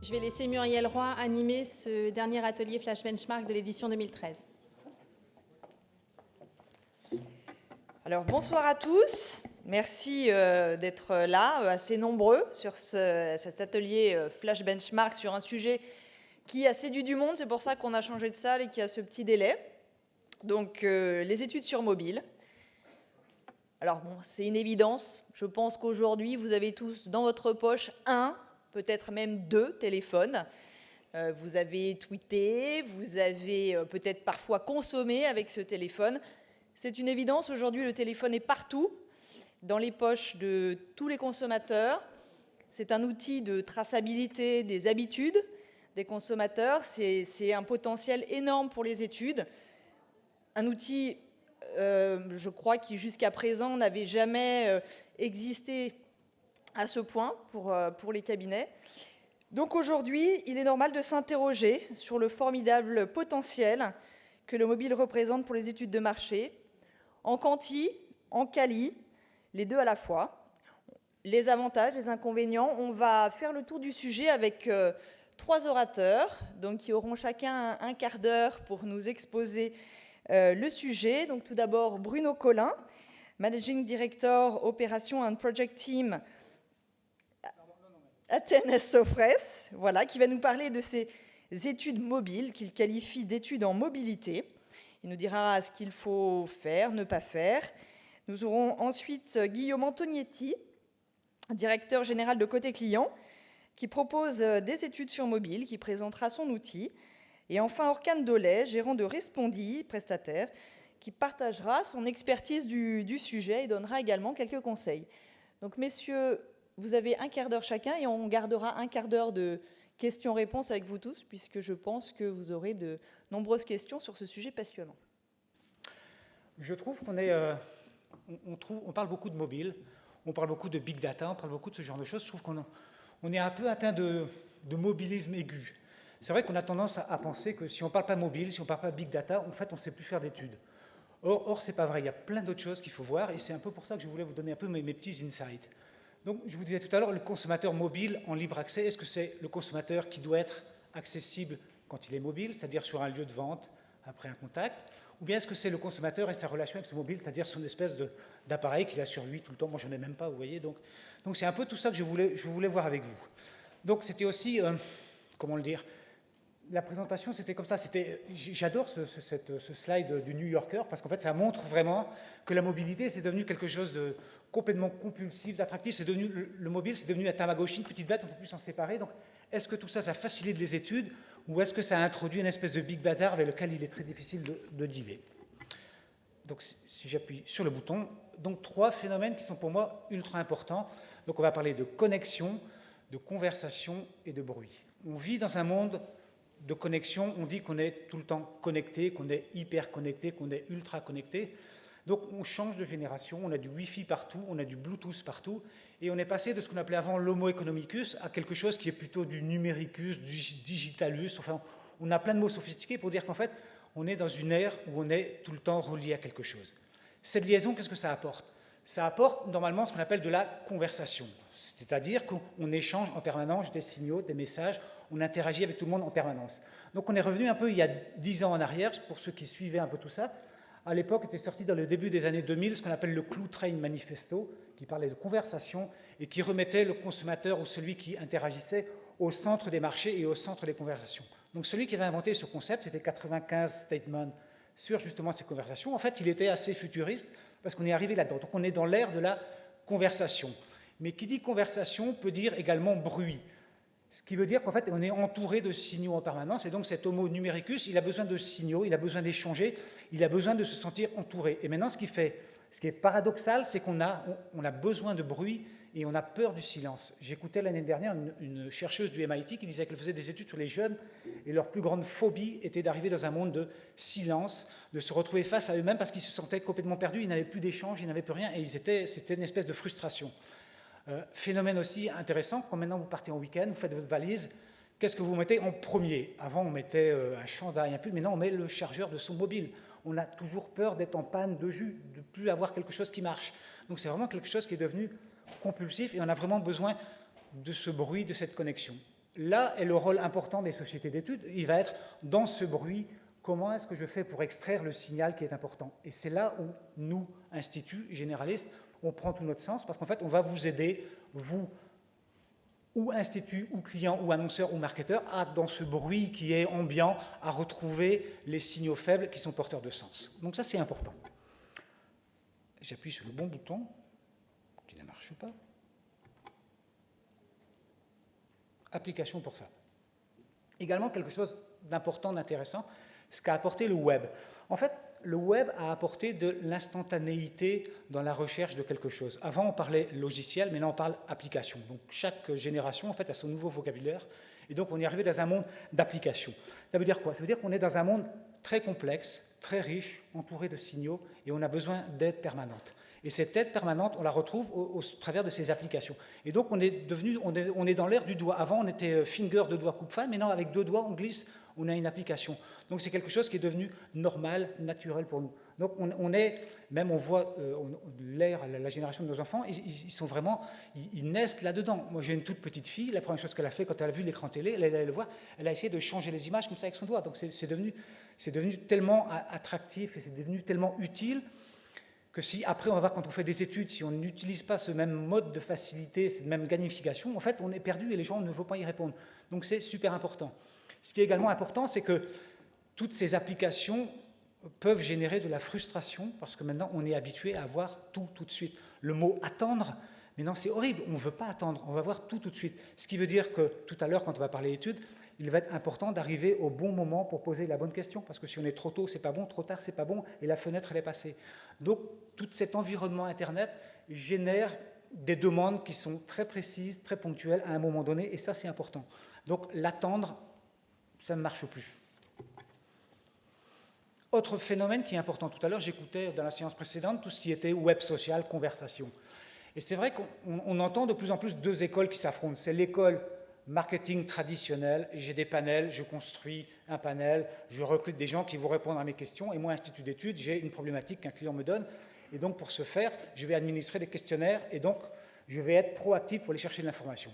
Je vais laisser Muriel Roy animer ce dernier atelier Flash Benchmark de l'édition 2013. Alors bonsoir à tous, merci d'être là, assez nombreux sur cet atelier Flash Benchmark sur un sujet qui a séduit du monde, c'est pour ça qu'on a changé de salle et qu'il y a ce petit délai. Donc les études sur mobile. Alors bon, c'est une évidence, je pense qu'aujourd'hui vous avez tous dans votre poche un, peut-être même deux téléphones. Vous avez tweeté, vous avez peut-être parfois consommé avec ce téléphone. C'est une évidence, aujourd'hui le téléphone est partout, dans les poches de tous les consommateurs. C'est un outil de traçabilité des habitudes des consommateurs, c'est un potentiel énorme pour les études. Un outil, je crois, qui jusqu'à présent n'avait jamais existé à ce point pour les cabinets. Donc aujourd'hui, il est normal de s'interroger sur le formidable potentiel que le mobile représente pour les études de marché, en quanti, en quali, les deux à la fois. Les avantages, les inconvénients, on va faire le tour du sujet avec trois orateurs, donc qui auront chacun un quart d'heure pour nous exposer le sujet. Donc tout d'abord Bruno Collin, Managing Director Opération and Project Team Athènes Sofres, voilà, qui va nous parler de ces études mobiles qu'il qualifie d'études en mobilité. Il nous dira ce qu'il faut faire, ne pas faire. Nous aurons ensuite Guillaume Antonietti, directeur général de Côté Client, qui propose des études sur mobile, qui présentera son outil. Et enfin, Orkane Dolay, gérant de Respondi, prestataire, qui partagera son expertise du sujet et donnera également quelques conseils. Donc, messieurs, vous avez un quart d'heure chacun et on gardera un quart d'heure de questions-réponses avec vous tous, puisque je pense que vous aurez de nombreuses questions sur ce sujet passionnant. Je trouve qu'on on parle beaucoup de mobile, on parle beaucoup de big data, on parle beaucoup de ce genre de choses. Je trouve qu'on est un peu atteint de mobilisme aigu. C'est vrai qu'on a tendance à penser que si on ne parle pas mobile, si on ne parle pas big data, en fait, on ne sait plus faire d'études. Or ce n'est pas vrai. Il y a plein d'autres choses qu'il faut voir et c'est un peu pour ça que je voulais vous donner un peu mes petits insights. Donc, je vous disais tout à l'heure, le consommateur mobile en libre accès, est-ce que c'est le consommateur qui doit être accessible quand il est mobile, c'est-à-dire sur un lieu de vente, après un contact, ou bien est-ce que c'est le consommateur et sa relation avec ce mobile, c'est-à-dire son espèce d'appareil qu'il a sur lui tout le temps. Moi, je n'en ai même pas, vous voyez. Donc c'est un peu tout ça que je voulais voir avec vous. Donc, c'était aussi, comment le dire, la présentation, c'était comme ça. J'adore ce slide du New Yorker, parce qu'en fait, ça montre vraiment que la mobilité, c'est devenu quelque chose de complètement compulsif, d'attractif. Le mobile, c'est devenu un Tamagotchi, une petite bête, on ne peut plus s'en séparer. Donc, est-ce que tout ça, ça facilite les études, ou est-ce que ça a introduit une espèce de big bazar avec lequel il est très difficile de dealer? Donc, si j'appuie sur le bouton, donc 3 phénomènes qui sont pour moi ultra importants. Donc, on va parler de connexion, de conversation et de bruit. On vit dans un monde de connexion, on dit qu'on est tout le temps connecté, qu'on est hyper connecté, qu'on est ultra connecté. Donc on change de génération, on a du Wi-Fi partout, on a du Bluetooth partout, et on est passé de ce qu'on appelait avant l'homo economicus à quelque chose qui est plutôt du numericus, du digitalus. Enfin, on a plein de mots sophistiqués pour dire qu'en fait, on est dans une ère où on est tout le temps relié à quelque chose. Cette liaison, qu'est-ce que ça apporte? Ça apporte normalement ce qu'on appelle de la conversation, c'est-à-dire qu'on échange en permanence des signaux, des messages, on interagit avec tout le monde en permanence. Donc on est revenu un peu il y a 10 ans en arrière, pour ceux qui suivaient un peu tout ça. À l'époque était sorti dans le début des années 2000 ce qu'on appelle le Cluetrain Manifesto, qui parlait de conversation et qui remettait le consommateur ou celui qui interagissait au centre des marchés et au centre des conversations. Donc celui qui avait inventé ce concept, c'était 95 Statements sur justement ces conversations. En fait, il était assez futuriste parce qu'on est arrivé là-dedans. Donc on est dans l'ère de la conversation. Mais qui dit conversation peut dire également bruit. Ce qui veut dire qu'en fait, on est entouré de signaux en permanence, et donc cet homo numericus, il a besoin de signaux, il a besoin d'échanger, il a besoin de se sentir entouré. Et maintenant, ce qui est paradoxal, c'est qu'on a besoin de bruit et on a peur du silence. J'écoutais l'année dernière une chercheuse du MIT qui disait qu'elle faisait des études sur les jeunes, et leur plus grande phobie était d'arriver dans un monde de silence, de se retrouver face à eux-mêmes parce qu'ils se sentaient complètement perdus, ils n'avaient plus d'échange, ils n'avaient plus rien, et c'était une espèce de frustration. Phénomène aussi intéressant, quand maintenant vous partez en week-end, vous faites votre valise, qu'est-ce que vous mettez en premier? Avant, on mettait un chandail, un pull, maintenant on met le chargeur de son mobile. On a toujours peur d'être en panne de jus, de ne plus avoir quelque chose qui marche. Donc c'est vraiment quelque chose qui est devenu compulsif et on a vraiment besoin de ce bruit, de cette connexion. là est le rôle important des sociétés d'études. Il va être dans ce bruit, comment est-ce que je fais pour extraire le signal qui est important? Et c'est là où nous, instituts généralistes, on prend tout notre sens, parce qu'en fait, on va vous aider, vous, ou institut, ou client, ou annonceur, ou marketeur, dans ce bruit qui est ambiant, à retrouver les signaux faibles qui sont porteurs de sens. Donc ça, c'est important. J'appuie sur le bon bouton, qui ne marche pas. Application pour ça. Également, quelque chose d'important, d'intéressant, ce qu'a apporté le web. En fait, le web a apporté de l'instantanéité dans la recherche de quelque chose. Avant, on parlait logiciel, mais là, on parle application. Donc, chaque génération, en fait, a son nouveau vocabulaire. Et donc, on est arrivé dans un monde d'applications. Ça veut dire quoi? Ça veut dire qu'on est dans un monde très complexe, très riche, entouré de signaux, et on a besoin d'aide permanente. Et cette aide permanente, on la retrouve au travers de ces applications. Et donc, on est dans l'ère du doigt. Avant, on était finger, deux doigts coupe-fin. Maintenant, avec deux doigts, on glisse, on a une application. Donc, c'est quelque chose qui est devenu normal, naturel pour nous. Donc, on voit la génération de nos enfants, ils sont vraiment, ils naissent là-dedans. Moi, j'ai une toute petite fille, la première chose qu'elle a fait quand elle a vu l'écran télé, elle allait le voir, elle a essayé de changer les images comme ça avec son doigt. Donc, c'est devenu tellement attractif et c'est devenu tellement utile que si après, on va voir quand on fait des études, si on n'utilise pas ce même mode de facilité, cette même gamification, en fait, on est perdu et les gens ne vont pas y répondre. Donc, c'est super important. Ce qui est également important, c'est que toutes ces applications peuvent générer de la frustration parce que maintenant, on est habitué à avoir tout de suite. Le mot « attendre », maintenant, c'est horrible. On ne veut pas attendre, on va voir tout de suite. Ce qui veut dire que tout à l'heure, quand on va parler études, il va être important d'arriver au bon moment pour poser la bonne question, parce que si on est trop tôt, c'est pas bon, trop tard, c'est pas bon, et la fenêtre, elle est passée. Donc, tout cet environnement Internet génère des demandes qui sont très précises, très ponctuelles à un moment donné, et ça, c'est important. Donc, l'attendre, ça ne marche plus. Autre phénomène qui est important, tout à l'heure, j'écoutais dans la séance précédente tout ce qui était web social, conversation. Et c'est vrai qu'on entend de plus en plus deux écoles qui s'affrontent. C'est l'école marketing traditionnel, j'ai des panels, je construis un panel, je recrute des gens qui vont répondre à mes questions, et moi, institut d'études, j'ai une problématique qu'un client me donne, et donc pour ce faire, je vais administrer des questionnaires, et donc je vais être proactif pour aller chercher de l'information.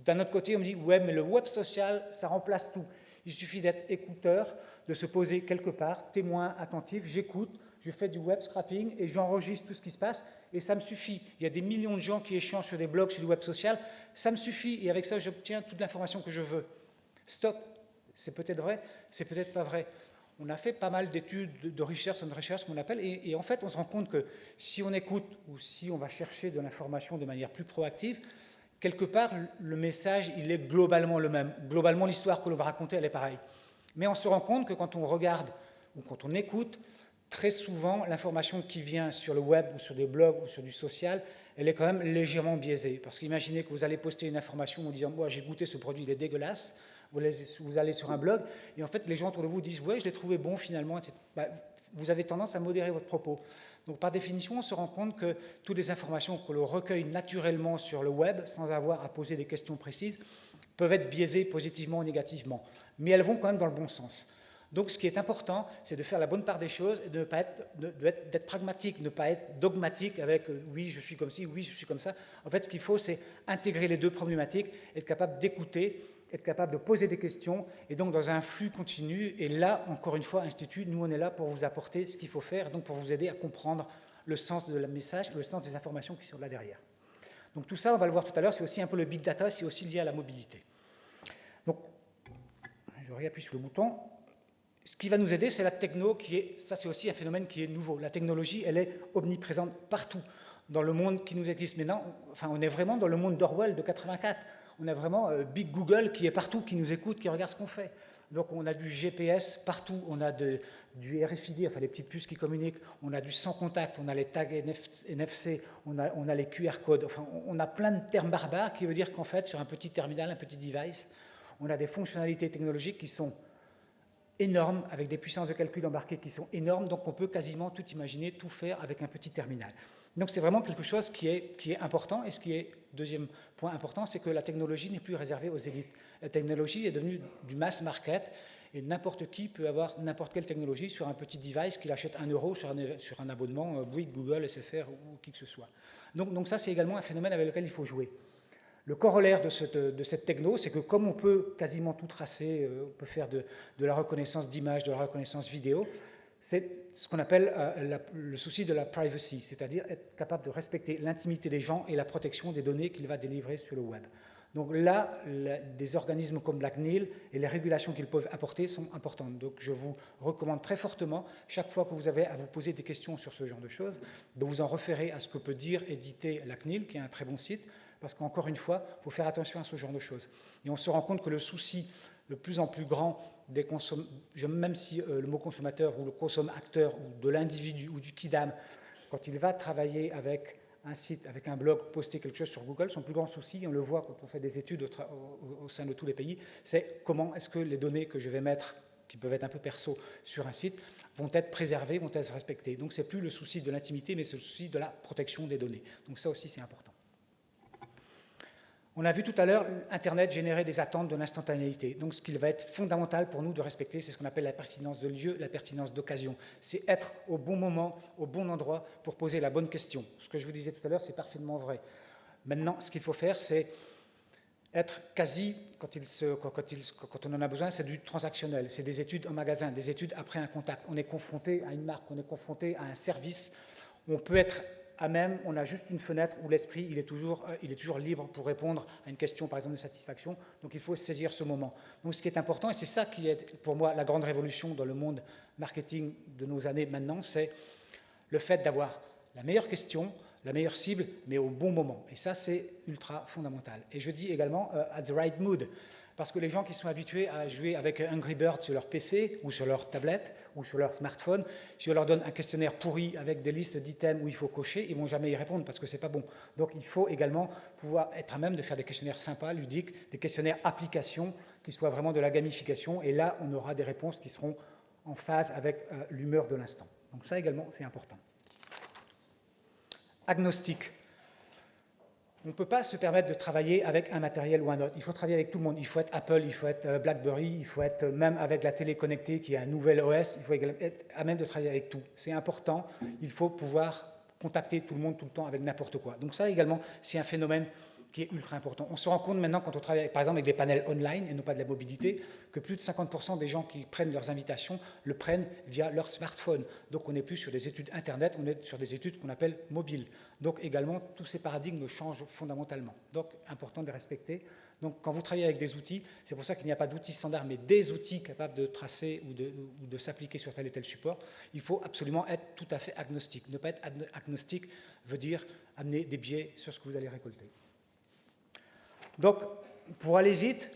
D'un autre côté, on me dit, ouais, mais le web social, ça remplace tout. Il suffit d'être écouteur, de se poser quelque part, témoin attentif, j'écoute, je fais du web scrapping et j'enregistre tout ce qui se passe et ça me suffit. Il y a des millions de gens qui échangent sur des blogs, sur du web social, ça me suffit et avec ça, j'obtiens toute l'information que je veux. Stop. C'est peut-être vrai, c'est peut-être pas vrai. On a fait pas mal d'études de recherche, qu'on appelle, et en fait, on se rend compte que si on écoute ou si on va chercher de l'information de manière plus proactive, quelque part, le message, il est globalement le même. Globalement, l'histoire que l'on va raconter, elle est pareille. Mais on se rend compte que quand on regarde ou quand on écoute, très souvent, l'information qui vient sur le web ou sur des blogs ou sur du social, elle est quand même légèrement biaisée. Parce qu'imaginez que vous allez poster une information en disant « moi, j'ai goûté ce produit, il est dégueulasse », vous allez sur un blog, et en fait, les gens autour de vous disent « ouais, je l'ai trouvé bon finalement », vous avez tendance à modérer votre propos. Donc, par définition, on se rend compte que toutes les informations que l'on recueille naturellement sur le web, sans avoir à poser des questions précises, peuvent être biaisées positivement ou négativement. Mais elles vont quand même dans le bon sens. Donc, ce qui est important, c'est de faire la bonne part des choses et d'être pragmatique, ne pas être dogmatique avec « oui, je suis comme ci, oui, je suis comme ça ». En fait, ce qu'il faut, c'est intégrer les deux problématiques, être capable d'écouter, être capable de poser des questions, et donc dans un flux continu. Et là, encore une fois, Institut, nous, on est là pour vous apporter ce qu'il faut faire, donc pour vous aider à comprendre le sens de la message, le sens des informations qui sont là derrière. Donc tout ça, on va le voir tout à l'heure, c'est aussi un peu le big data, c'est aussi lié à la mobilité. Donc, je réappuie sur le bouton. Ce qui va nous aider, c'est la techno, ça c'est aussi un phénomène qui est nouveau. La technologie, elle est omniprésente partout dans le monde qui nous existe maintenant. Enfin, on est vraiment dans le monde d'Orwell de 84. On a vraiment Big Google qui est partout, qui nous écoute, qui regarde ce qu'on fait. Donc on a du GPS partout, on a du RFID, enfin les petites puces qui communiquent, on a du sans contact, on a les tags NFC, on a les QR codes, enfin on a plein de termes barbares qui veut dire qu'en fait sur un petit terminal, un petit device, on a des fonctionnalités technologiques qui sont énormes, avec des puissances de calcul embarquées qui sont énormes, donc on peut quasiment tout imaginer, tout faire avec un petit terminal. Donc c'est vraiment quelque chose qui est important, et ce qui est, deuxième point important, c'est que la technologie n'est plus réservée aux élites. La technologie est devenue du mass market, et n'importe qui peut avoir n'importe quelle technologie sur un petit device qu'il achète 1 € sur un abonnement Bouygues, Google, SFR ou qui que ce soit. Donc ça, c'est également un phénomène avec lequel il faut jouer. Le corollaire de cette techno, c'est que comme on peut quasiment tout tracer, on peut faire de la reconnaissance d'image, de la reconnaissance vidéo, c'est ce qu'on appelle le souci de la privacy, c'est-à-dire être capable de respecter l'intimité des gens et la protection des données qu'il va délivrer sur le web. Donc là, des organismes comme la CNIL et les régulations qu'ils peuvent apporter sont importantes. Donc je vous recommande très fortement, chaque fois que vous avez à vous poser des questions sur ce genre de choses, de vous en référer à ce que peut dire, éditer la CNIL, qui est un très bon site, parce qu'encore une fois, il faut faire attention à ce genre de choses. Et on se rend compte que le souci le plus en plus grand des consommateurs, même si le mot consommateur ou le consomme-acteur ou de l'individu ou du kidam, quand il va travailler avec un site, avec un blog, poster quelque chose sur Google, son plus grand souci, on le voit quand on fait des études au sein de tous les pays, c'est comment est-ce que les données que je vais mettre, qui peuvent être un peu perso, sur un site, vont être préservées, vont être respectées. Donc c'est plus le souci de l'intimité, mais c'est le souci de la protection des données. Donc ça aussi, c'est important. On a vu tout à l'heure Internet générer des attentes de l'instantanéité. Donc ce qu'il va être fondamental pour nous de respecter, c'est ce qu'on appelle la pertinence de lieu, la pertinence d'occasion. C'est être au bon moment, au bon endroit pour poser la bonne question. Ce que je vous disais tout à l'heure, c'est parfaitement vrai. Maintenant, ce qu'il faut faire, c'est être quasi, quand on en a besoin, c'est du transactionnel. C'est des études en magasin, des études après un contact. On est confronté à une marque, on est confronté à un service. On peut être à même, on a juste une fenêtre où l'esprit, il est toujours libre pour répondre à une question, par exemple, de satisfaction. Donc, il faut saisir ce moment. Donc, ce qui est important, et c'est ça qui est, pour moi, la grande révolution dans le monde marketing de nos années maintenant, c'est le fait d'avoir la meilleure question, la meilleure cible, mais au bon moment. Et ça, c'est ultra fondamental. Et je dis également at the right mood. Parce que les gens qui sont habitués à jouer avec Angry Birds sur leur PC ou sur leur tablette ou sur leur smartphone, si on leur donne un questionnaire pourri avec des listes d'items où il faut cocher, ils ne vont jamais y répondre parce que ce n'est pas bon. Donc il faut également pouvoir être à même de faire des questionnaires sympas, ludiques, des questionnaires applications qui soient vraiment de la gamification. Et là, on aura des réponses qui seront en phase avec l'humeur de l'instant. Donc ça également, c'est important. Agnostique. On ne peut pas se permettre de travailler avec un matériel ou un autre. Il faut travailler avec tout le monde. Il faut être Apple, il faut être BlackBerry, il faut être même avec la télé connectée qui est un nouvel OS, il faut être à même de travailler avec tout. C'est important. Il faut pouvoir contacter tout le monde tout le temps avec n'importe quoi. Donc ça également, c'est un phénomène qui est ultra important. On se rend compte maintenant quand on travaille par exemple avec des panels online et non pas de la mobilité, que plus de 50% des gens qui prennent leurs invitations le prennent via leur smartphone. Donc on n'est plus sur des études Internet, on est sur des études qu'on appelle mobiles. Donc également, tous ces paradigmes changent fondamentalement. Donc important de les respecter. Donc quand vous travaillez avec des outils, c'est pour ça qu'il n'y a pas d'outils standards, mais des outils capables de tracer ou de s'appliquer sur tel et tel support, il faut absolument être tout à fait agnostique. Ne pas être agnostique veut dire amener des biais sur ce que vous allez récolter. Donc, pour aller vite,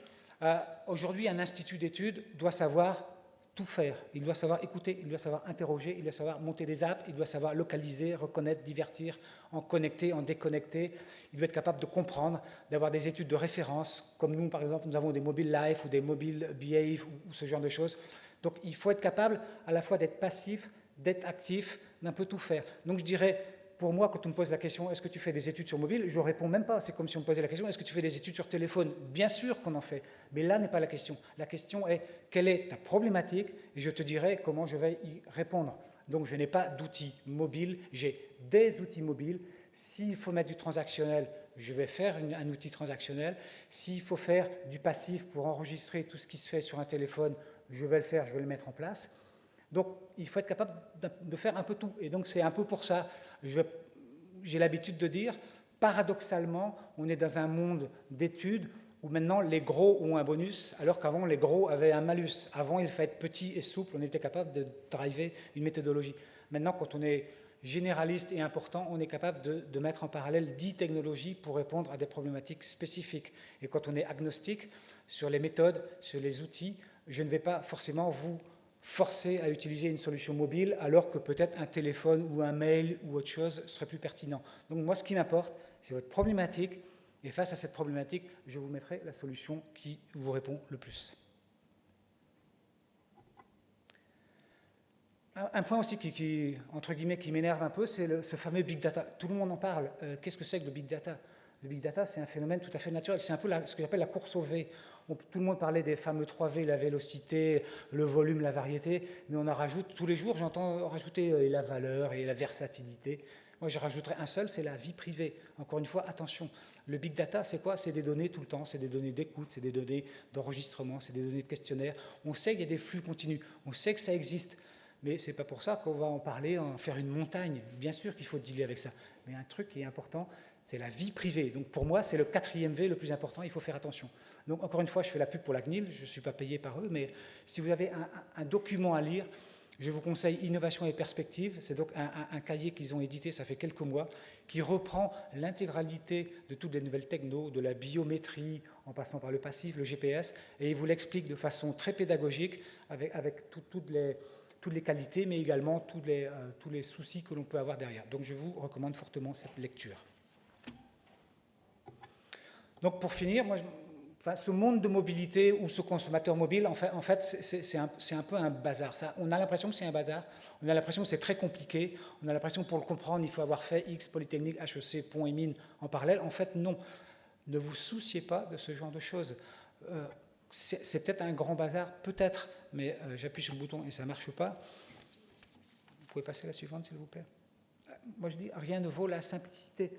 aujourd'hui, un institut d'études doit savoir tout faire. Il doit savoir écouter, il doit savoir interroger, il doit savoir monter des apps, il doit savoir localiser, reconnaître, divertir, en connecter, en déconnecter. Il doit être capable de comprendre, d'avoir des études de référence, comme nous, par exemple, nous avons des Mobile Life ou des Mobile Behave ou ce genre de choses. Donc, il faut être capable à la fois d'être passif, d'être actif, d'un peu tout faire. Donc, je dirais... Pour moi, quand on me pose la question « est-ce que tu fais des études sur mobile ?», je ne réponds même pas. C'est comme si on me posait la question « est-ce que tu fais des études sur téléphone ?» Bien sûr qu'on en fait, mais là n'est pas la question. La question est « quelle est ta problématique ?» et je te dirai comment je vais y répondre. Donc je n'ai pas d'outils mobiles, j'ai des outils mobiles. S'il faut mettre du transactionnel, je vais faire un outil transactionnel. S'il faut faire du passif pour enregistrer tout ce qui se fait sur un téléphone, je vais le faire, je vais le mettre en place. Donc, il faut être capable de faire un peu tout. Et donc, c'est un peu pour ça, j'ai l'habitude de dire, paradoxalement, on est dans un monde d'études où maintenant les gros ont un bonus, alors qu'avant, les gros avaient un malus. Avant, il fallait être petit et souple, on était capable de driver une méthodologie. Maintenant, quand on est généraliste et important, on est capable de mettre en parallèle 10 technologies pour répondre à des problématiques spécifiques. Et quand on est agnostique sur les méthodes, sur les outils, je ne vais pas forcément vous forcer à utiliser une solution mobile alors que peut-être un téléphone ou un mail ou autre chose serait plus pertinent. Donc moi, ce qui m'importe, c'est votre problématique et face à cette problématique, je vous mettrai la solution qui vous répond le plus. Un point aussi qui entre guillemets, qui m'énerve un peu, c'est ce fameux Big Data. Tout le monde en parle. Qu'est-ce que c'est que le Big Data ? Le Big Data, c'est un phénomène tout à fait naturel. C'est un peu ce que j'appelle la course au V. Tout le monde parlait des fameux 3V, la vélocité, le volume, la variété, mais on en rajoute tous les jours, j'entends rajouter la valeur et la versatilité. Moi, je rajouterais un seul, c'est la vie privée. Encore une fois, attention, le big data, c'est quoi? C'est des données tout le temps, c'est des données d'écoute, c'est des données d'enregistrement, c'est des données de questionnaire. On sait qu'il y a des flux continus, on sait que ça existe, mais ce n'est pas pour ça qu'on va en parler, en faire une montagne. Bien sûr qu'il faut dealer avec ça, mais un truc qui est important, c'est la vie privée. Donc pour moi, c'est le 4e V le plus important, il faut faire attention. Donc encore une fois, je fais la pub pour la CNIL, je ne suis pas payé par eux, mais si vous avez un document à lire, je vous conseille Innovation et Perspectives. C'est donc un cahier qu'ils ont édité, ça fait quelques mois, qui reprend l'intégralité de toutes les nouvelles technos, de la biométrie, en passant par le passif, le GPS, et il vous l'explique de façon très pédagogique, avec toutes les qualités, mais également tous les soucis que l'on peut avoir derrière. Donc je vous recommande fortement cette lecture. Donc pour finir, ce monde de mobilité ou ce consommateur mobile, en fait c'est un peu un bazar. On a l'impression que c'est un bazar, on a l'impression que c'est très compliqué, on a l'impression que pour le comprendre, il faut avoir fait X, Polytechnique, HEC, Pont et Mines en parallèle. En fait, non. Ne vous souciez pas de ce genre de choses. C'est peut-être un grand bazar, peut-être, mais j'appuie sur le bouton et ça ne marche pas. Vous pouvez passer la suivante, s'il vous plaît. Moi, je dis, rien ne vaut la simplicité.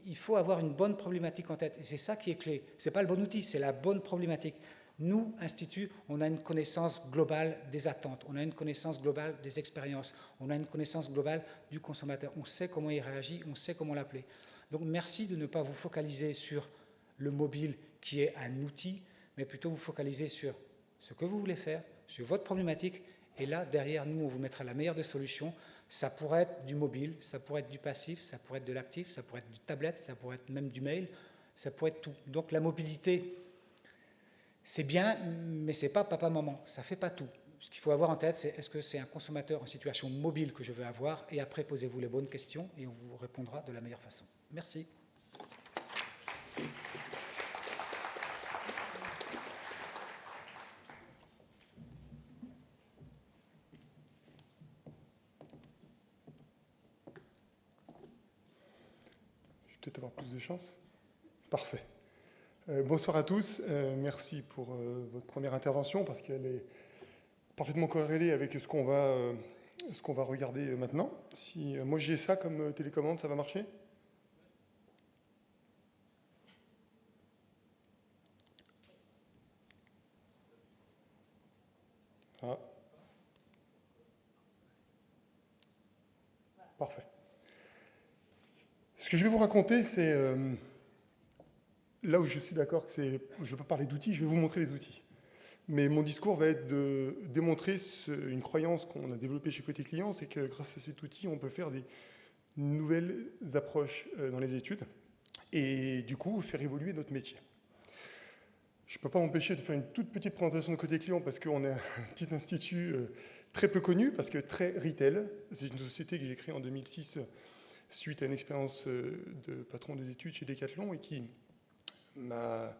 Il faut avoir une bonne problématique en tête, et c'est ça qui est clé. Ce n'est pas le bon outil, c'est la bonne problématique. Nous, Institut, on a une connaissance globale des attentes, on a une connaissance globale des expériences, on a une connaissance globale du consommateur. On sait comment il réagit, on sait comment l'appeler. Donc merci de ne pas vous focaliser sur le mobile qui est un outil, mais plutôt vous focaliser sur ce que vous voulez faire, sur votre problématique, et là, derrière nous, on vous mettra la meilleure des solutions. Ça pourrait être du mobile, ça pourrait être du passif, ça pourrait être de l'actif, ça pourrait être du tablette, ça pourrait être même du mail, ça pourrait être tout. Donc la mobilité, c'est bien, mais ce n'est pas papa-maman, ça ne fait pas tout. Ce qu'il faut avoir en tête, c'est est-ce que c'est un consommateur en situation mobile que je veux avoir, et après posez-vous les bonnes questions et on vous répondra de la meilleure façon. Merci. Peut-être avoir plus de chance. Parfait. Bonsoir à tous. Merci pour votre première intervention parce qu'elle est parfaitement corrélée avec ce qu'on va regarder maintenant. Si moi j'ai ça comme télécommande, ça va marcher? Ah. Parfait. Ce que je vais vous raconter, c'est là où je suis d'accord que je ne vais pas parler d'outils, je vais vous montrer les outils. Mais mon discours va être de démontrer une croyance qu'on a développée chez Côté Client, c'est que grâce à cet outil, on peut faire des nouvelles approches dans les études et du coup faire évoluer notre métier. Je ne peux pas m'empêcher de faire une toute petite présentation de Côté Client parce qu'on est un petit institut très peu connu, parce que très retail. C'est une société que j'ai créée en 2006 suite à une expérience de patron des études chez Decathlon et qui m'a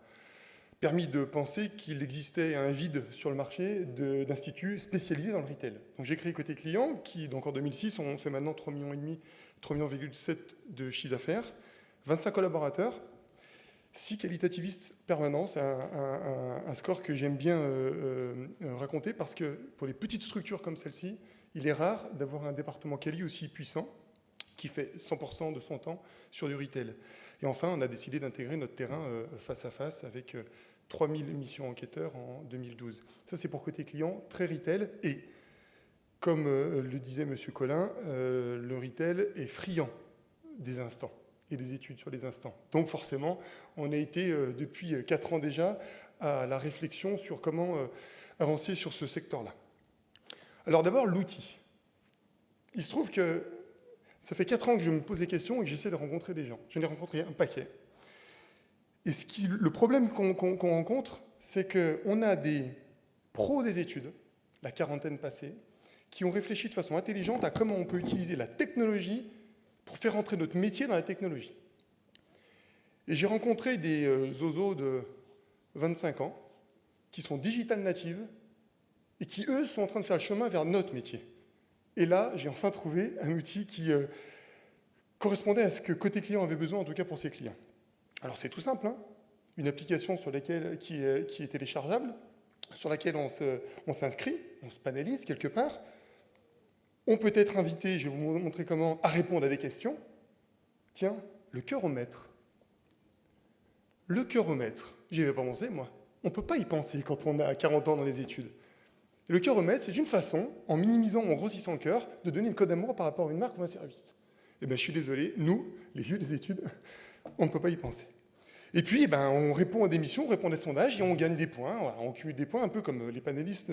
permis de penser qu'il existait un vide sur le marché d'instituts spécialisés dans le retail. Donc j'ai créé Côté Client, qui donc en 2006, on fait maintenant 3,5 millions, 3,7 millions de chiffre d'affaires, 25 collaborateurs, 6 qualitativistes permanents. C'est un score que j'aime bien raconter parce que pour les petites structures comme celle-ci, il est rare d'avoir un département quali aussi puissant qui fait 100% de son temps sur du retail. Et enfin, on a décidé d'intégrer notre terrain face à face avec 3000 missions enquêteurs en 2012. Ça, c'est pour Côté Client, très retail. Et comme le disait M. Collin, le retail est friand des instants et des études sur les instants. Donc forcément, on a été depuis 4 ans déjà à la réflexion sur comment avancer sur ce secteur-là. Alors d'abord, l'outil. Il se trouve que ça fait 4 ans que je me pose des questions et que j'essaie de rencontrer des gens. J'en ai rencontré un paquet. Et le problème qu'on rencontre, c'est qu'on a des pros des études, la quarantaine passée, qui ont réfléchi de façon intelligente à comment on peut utiliser la technologie pour faire entrer notre métier dans la technologie. Et j'ai rencontré des zozos de 25 ans qui sont digital natives et qui, eux, sont en train de faire le chemin vers notre métier. Et là, j'ai enfin trouvé un outil qui correspondait à ce que Côté Client avait besoin, en tout cas pour ses clients. Alors c'est tout simple, hein, une application qui est téléchargeable, sur laquelle on s'inscrit, on se panélise quelque part, On peut être invité, je vais vous montrer comment, à répondre à des questions. Tiens, le cœuromètre. Le cœuromètre, j'y avais pas pensé, moi. On ne peut pas y penser quand on a 40 ans dans les études. Le cœuromètre, c'est une façon, en minimisant, en grossissant le cœur, de donner une cote d'amour par rapport à une marque ou un service. Eh bien, je suis désolé, nous, les vieux des études, on ne peut pas y penser. Et puis, on répond à des missions, on répond à des sondages et on gagne des points. Voilà, on cumule des points un peu comme les panélistes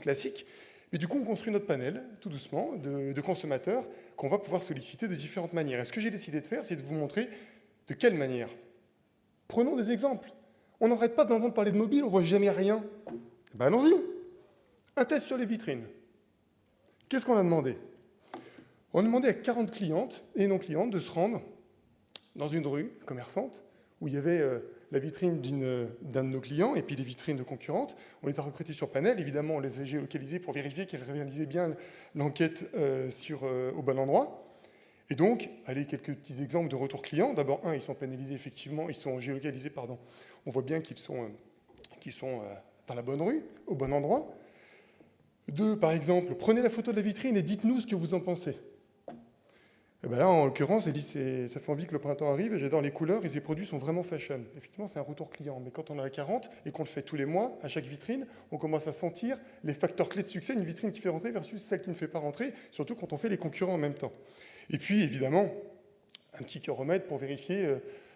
classiques. Et du coup, on construit notre panel, tout doucement, de consommateurs qu'on va pouvoir solliciter de différentes manières. Et ce que j'ai décidé de faire, c'est de vous montrer de quelle manière. Prenons des exemples. On n'arrête pas d'entendre parler de mobile, on ne voit jamais rien. Allons-y. Un test sur les vitrines. Qu'est-ce qu'on a demandé? On a demandé à 40 clientes et non-clientes de se rendre dans une rue commerçante où il y avait la vitrine d'un de nos clients et puis les vitrines de concurrentes. On les a recrutées sur panel. Évidemment, on les a géolocalisées pour vérifier qu'elles réalisaient bien l'enquête au bon endroit. Et donc, allez, quelques petits exemples de retour client. D'abord, ils sont panélisés, effectivement, ils sont géolocalisés, pardon. On voit bien qu'ils sont dans la bonne rue, au bon endroit. 2, par exemple, prenez la photo de la vitrine et dites-nous ce que vous en pensez. Et là, en l'occurrence, elle dit, ça fait envie que le printemps arrive, et j'adore les couleurs, et ces produits sont vraiment fashion. Effectivement, c'est un retour client, mais quand on en a 40 et qu'on le fait tous les mois, à chaque vitrine, on commence à sentir les facteurs clés de succès, une vitrine qui fait rentrer versus celle qui ne fait pas rentrer, surtout quand on fait les concurrents en même temps. Et puis, évidemment, un petit cœuromètre pour vérifier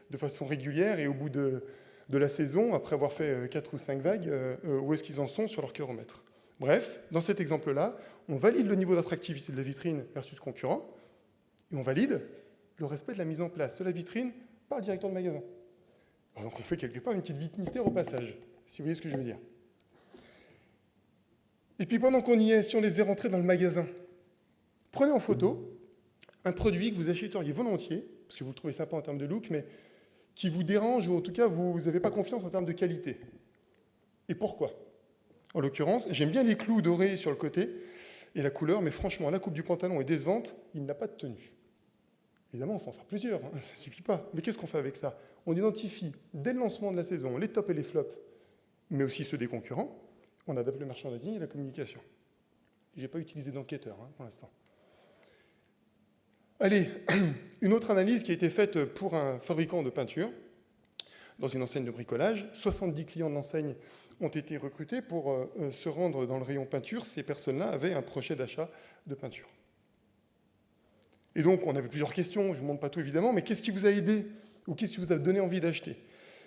de façon régulière et au bout de la saison, après avoir fait 4 ou 5 vagues, où est-ce qu'ils en sont sur leur cœuromètre. Bref, dans cet exemple-là, on valide le niveau d'attractivité de la vitrine versus concurrent, et on valide le respect de la mise en place de la vitrine par le directeur de magasin. Alors donc on fait quelque part une petite visite mystère au passage, si vous voyez ce que je veux dire. Et puis pendant qu'on y est, si on les faisait rentrer dans le magasin, prenez en photo un produit que vous achèteriez volontiers, parce que vous le trouvez sympa en termes de look, mais qui vous dérange, ou en tout cas vous n'avez pas confiance en termes de qualité. Et pourquoi? En l'occurrence, j'aime bien les clous dorés sur le côté et la couleur, mais franchement, la coupe du pantalon est décevante, il n'a pas de tenue. Évidemment, il faut en faire plusieurs, ça ne suffit pas. Mais qu'est-ce qu'on fait avec ça? On identifie, dès le lancement de la saison, les tops et les flops, mais aussi ceux des concurrents. On adapte le merchandising et la communication. Je n'ai pas utilisé d'enquêteur pour l'instant. Allez, une autre analyse qui a été faite pour un fabricant de peinture, dans une enseigne de bricolage. 70 clients de l'enseigne ont été recrutés pour se rendre dans le rayon peinture. Ces personnes-là avaient un projet d'achat de peinture. Et donc, on avait plusieurs questions, je ne vous montre pas tout évidemment, mais qu'est-ce qui vous a aidé ou qu'est-ce qui vous a donné envie d'acheter?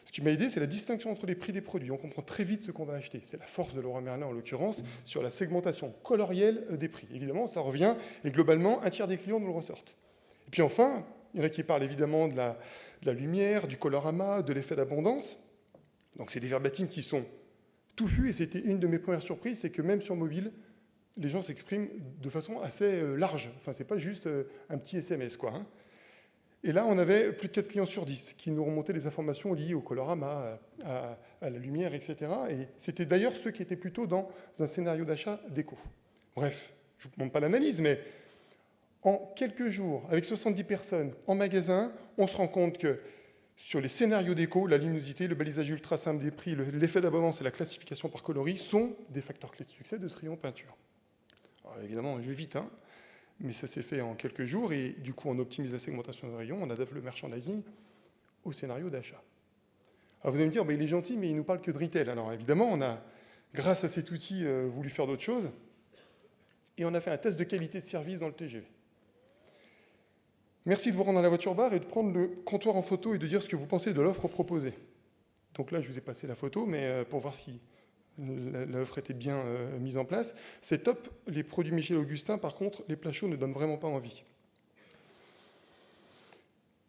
Ce qui m'a aidé, c'est la distinction entre les prix des produits. On comprend très vite ce qu'on va acheter. C'est la force de Leroy Merlin, en l'occurrence, sur la segmentation colorielle des prix. Évidemment, ça revient, et globalement, un tiers des clients nous le ressortent. Et puis enfin, il y en a qui parlent évidemment de la lumière, du colorama, de l'effet d'abondance. Donc c'est des verbatims qui sont touffus, et c'était une de mes premières surprises, c'est que même sur mobile, les gens s'expriment de façon assez large. Enfin, c'est pas juste un petit SMS, quoi. Et là, on avait plus de 4 clients sur 10 qui nous remontaient des informations liées au colorama, à la lumière, etc. Et c'était d'ailleurs ceux qui étaient plutôt dans un scénario d'achat déco. Bref, je ne vous montre pas l'analyse, mais en quelques jours, avec 70 personnes en magasin, on se rend compte que sur les scénarios déco, la luminosité, le balisage ultra simple des prix, l'effet d'abondance et la classification par coloris sont des facteurs clés de succès de ce rayon peinture. Alors, évidemment, je vais vite, mais ça s'est fait en quelques jours, et du coup, on optimise la segmentation de rayon, on adapte le merchandising au scénario d'achat. Alors vous allez me dire, il est gentil, mais il ne nous parle que de retail. Alors évidemment, on a, grâce à cet outil, voulu faire d'autres choses, et on a fait un test de qualité de service dans le TGV. Merci de vous rendre à la voiture bar et de prendre le comptoir en photo et de dire ce que vous pensez de l'offre proposée. Donc là, je vous ai passé la photo, mais pour voir si l'offre était bien mise en place. C'est top. Les produits Michel Augustin, par contre, les plats chauds ne donnent vraiment pas envie.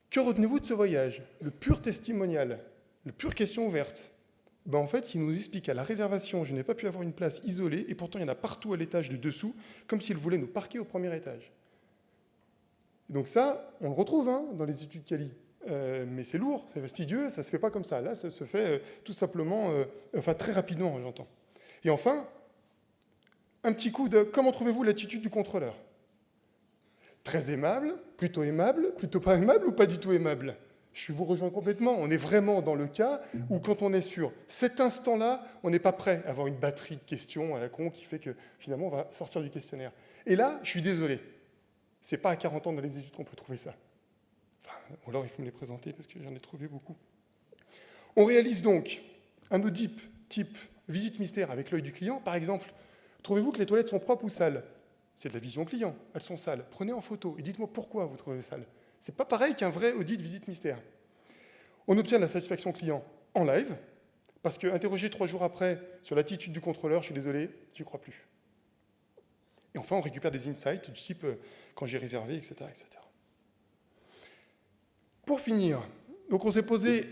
Que retenez-vous de ce voyage? Le pur testimonial, le pure question ouverte. En fait, il nous explique à la réservation, je n'ai pas pu avoir une place isolée, et pourtant il y en a partout à l'étage du dessous, comme s'il voulait nous parquer au premier étage. Et donc ça, on le retrouve dans les études quali. Mais c'est lourd, c'est fastidieux, ça ne se fait pas comme ça. Là, ça se fait tout simplement, très rapidement, j'entends. Et enfin, un petit coup de comment trouvez-vous l'attitude du contrôleur? Très aimable, plutôt pas aimable ou pas du tout aimable? Je vous rejoins complètement. On est vraiment dans le cas où, quand on est sur cet instant-là, on n'est pas prêt à avoir une batterie de questions à la con qui fait que, finalement, on va sortir du questionnaire. Et là, je suis désolé. C'est pas à 40 ans dans les études qu'on peut trouver ça. Enfin, ou alors, il faut me les présenter parce que j'en ai trouvé beaucoup. On réalise donc un audit type visite mystère avec l'œil du client. Par exemple, trouvez-vous que les toilettes sont propres ou sales? C'est de la vision client. Elles sont sales. Prenez en photo et dites-moi pourquoi vous trouvez sales. Ce n'est pas pareil qu'un vrai audit visite mystère. On obtient de la satisfaction client en live, parce que interroger 3 jours après sur l'attitude du contrôleur, je suis désolé, j'y crois plus. Et enfin, on récupère des insights du type quand j'ai réservé, etc., etc. Pour finir, donc on s'est posé,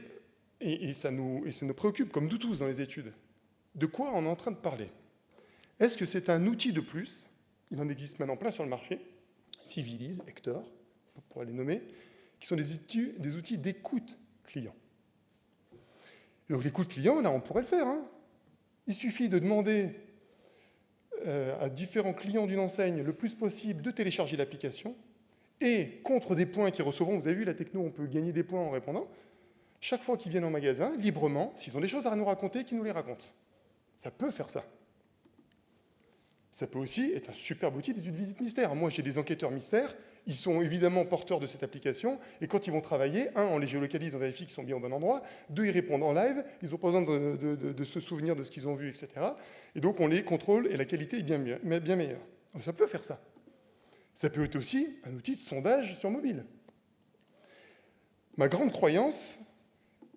et ça nous préoccupe, comme nous tous dans les études, de quoi on est en train de parler. Est-ce que c'est un outil de plus? Il en existe maintenant plein sur le marché, Civilise, Hector, pour les nommer, qui sont des outils d'écoute client. Et donc l'écoute client, là, on pourrait le faire. Hein. Il suffit de demander à différents clients d'une enseigne le plus possible de télécharger l'application, et contre des points qu'ils recevront, vous avez vu la techno, on peut gagner des points en répondant, chaque fois qu'ils viennent en magasin, librement, s'ils ont des choses à nous raconter, qu'ils nous les racontent. Ça peut faire ça. Ça peut aussi être un superbe outil d'étude visite mystère. Moi, j'ai des enquêteurs mystères, ils sont évidemment porteurs de cette application, et quand ils vont travailler, on les géolocalise, on vérifie qu'ils sont bien au bon endroit, 2, ils répondent en live, ils n'ont pas besoin de se souvenir de ce qu'ils ont vu, etc. Et donc, on les contrôle, et la qualité est bien meilleure. Donc, ça peut faire ça. Ça peut être aussi un outil de sondage sur mobile. Ma grande croyance,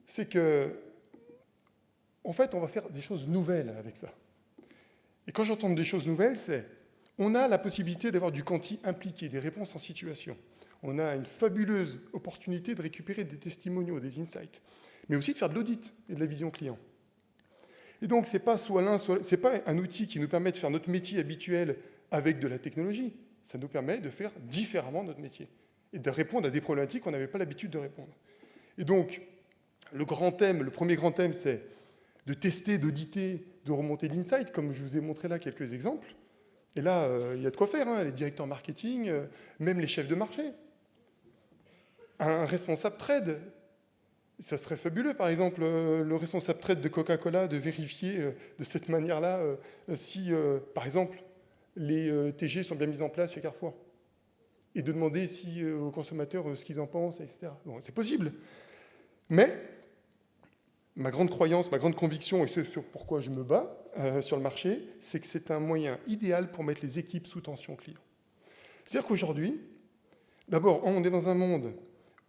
c'est que, en fait, on va faire des choses nouvelles avec ça. Et quand j'entends des choses nouvelles, c'est on a la possibilité d'avoir du quanti impliqué, des réponses en situation. On a une fabuleuse opportunité de récupérer des testimoniaux, des insights, mais aussi de faire de l'audit et de la vision client. Et donc, ce n'est pas soit l'un, soit c'est pas un outil qui nous permet de faire notre métier habituel avec de la technologie. Ça nous permet de faire différemment notre métier et de répondre à des problématiques qu'on n'avait pas l'habitude de répondre. Et donc, le premier grand thème, c'est de tester, d'auditer, de remonter l'insight, comme je vous ai montré là quelques exemples. Et là, il y a de quoi faire, hein, les directeurs marketing, même les chefs de marché. Un responsable trade, ça serait fabuleux, par exemple, le responsable trade de Coca-Cola, de vérifier de cette manière-là si, par exemple, les TG sont bien mis en place chez Carrefour. Et de demander aux consommateurs ce qu'ils en pensent, etc. Bon, c'est possible. Mais ma grande croyance, ma grande conviction, et ce sur pourquoi je me bats sur le marché, c'est que c'est un moyen idéal pour mettre les équipes sous tension client. C'est-à-dire qu'aujourd'hui, d'abord, on est dans un monde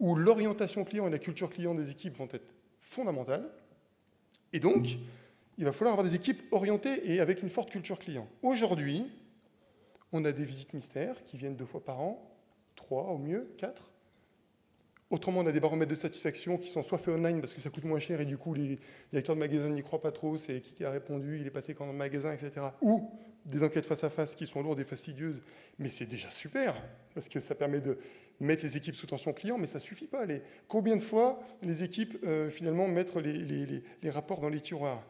où l'orientation client et la culture client des équipes vont être fondamentales, et donc, il va falloir avoir des équipes orientées et avec une forte culture client. Aujourd'hui, on a des visites mystères qui viennent 2 fois par an, 3 au mieux, 4. Autrement, on a des baromètres de satisfaction qui sont soit faits online parce que ça coûte moins cher et du coup, les directeurs de magasin n'y croient pas trop, c'est qui a répondu, il est passé quand dans le magasin, etc. Ou des enquêtes face à face qui sont lourdes et fastidieuses. Mais c'est déjà super parce que ça permet de mettre les équipes sous tension client, mais ça ne suffit pas. Combien de fois les équipes, finalement, mettent les rapports dans les tiroirs?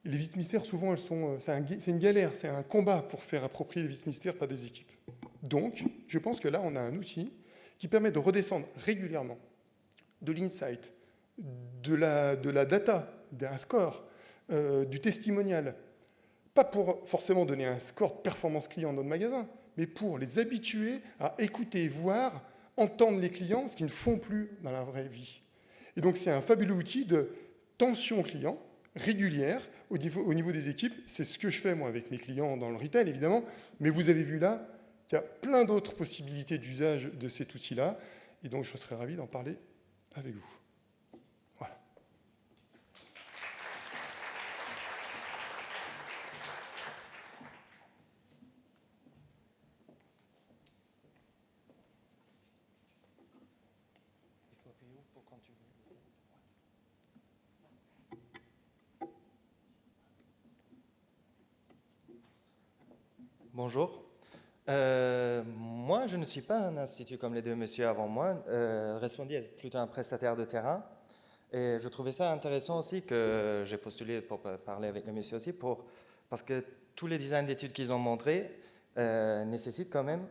Les visites mystères, souvent, c'est une galère, c'est un combat pour faire approprier les visites mystères par des équipes. Donc, je pense que là, on a un outil qui permet de redescendre régulièrement de l'insight, de la data, d'un score, du testimonial, pas pour forcément donner un score de performance client dans notre magasin, mais pour les habituer à écouter, voir, entendre les clients, ce qu'ils ne font plus dans la vraie vie. Et donc, c'est un fabuleux outil de tension client régulière au niveau des équipes. C'est ce que je fais, moi, avec mes clients dans le retail, évidemment, mais vous avez vu là qu'il y a plein d'autres possibilités d'usage de cet outil-là, et donc je serais ravi d'en parler avec vous. Voilà. Bonjour. Moi, je ne suis pas un institut comme les 2 messieurs avant moi. Respondi est plutôt un prestataire de terrain. Et je trouvais ça intéressant aussi que j'ai postulé pour parler avec les messieurs aussi, parce que tous les designs d'études qu'ils ont montrés nécessitent quand même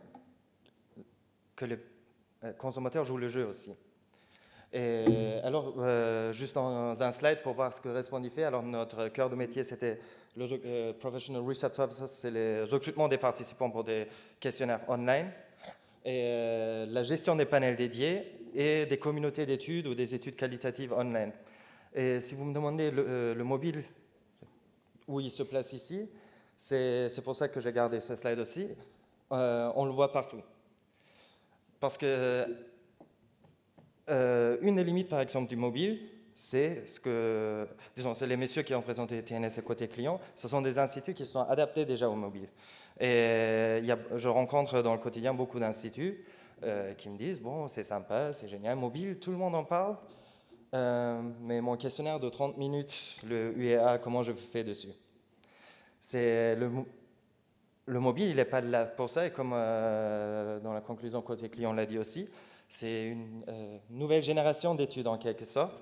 que les consommateurs jouent le jeu aussi. Et alors, juste dans un slide pour voir ce que Respondi fait. Alors, notre cœur de métier, c'était le Professional Research Services, c'est le recrutement des participants pour des questionnaires online, et la gestion des panels dédiés et des communautés d'études ou des études qualitatives online. Et si vous me demandez le mobile, où il se place ici, c'est pour ça que j'ai gardé ce slide aussi. On le voit partout. Parce que une des limites, par exemple, du mobile, c'est ce que, disons, c'est les messieurs qui ont présenté TNS et côté client, ce sont des instituts qui sont adaptés déjà au mobile. Et je rencontre dans le quotidien beaucoup d'instituts qui me disent, bon, c'est sympa, c'est génial, mobile, tout le monde en parle, mais mon questionnaire de 30 minutes, le UEA, comment je fais dessus? C'est le mobile, il n'est pas là pour ça, et comme dans la conclusion côté client, on l'a dit aussi, c'est une nouvelle génération d'études en quelque sorte,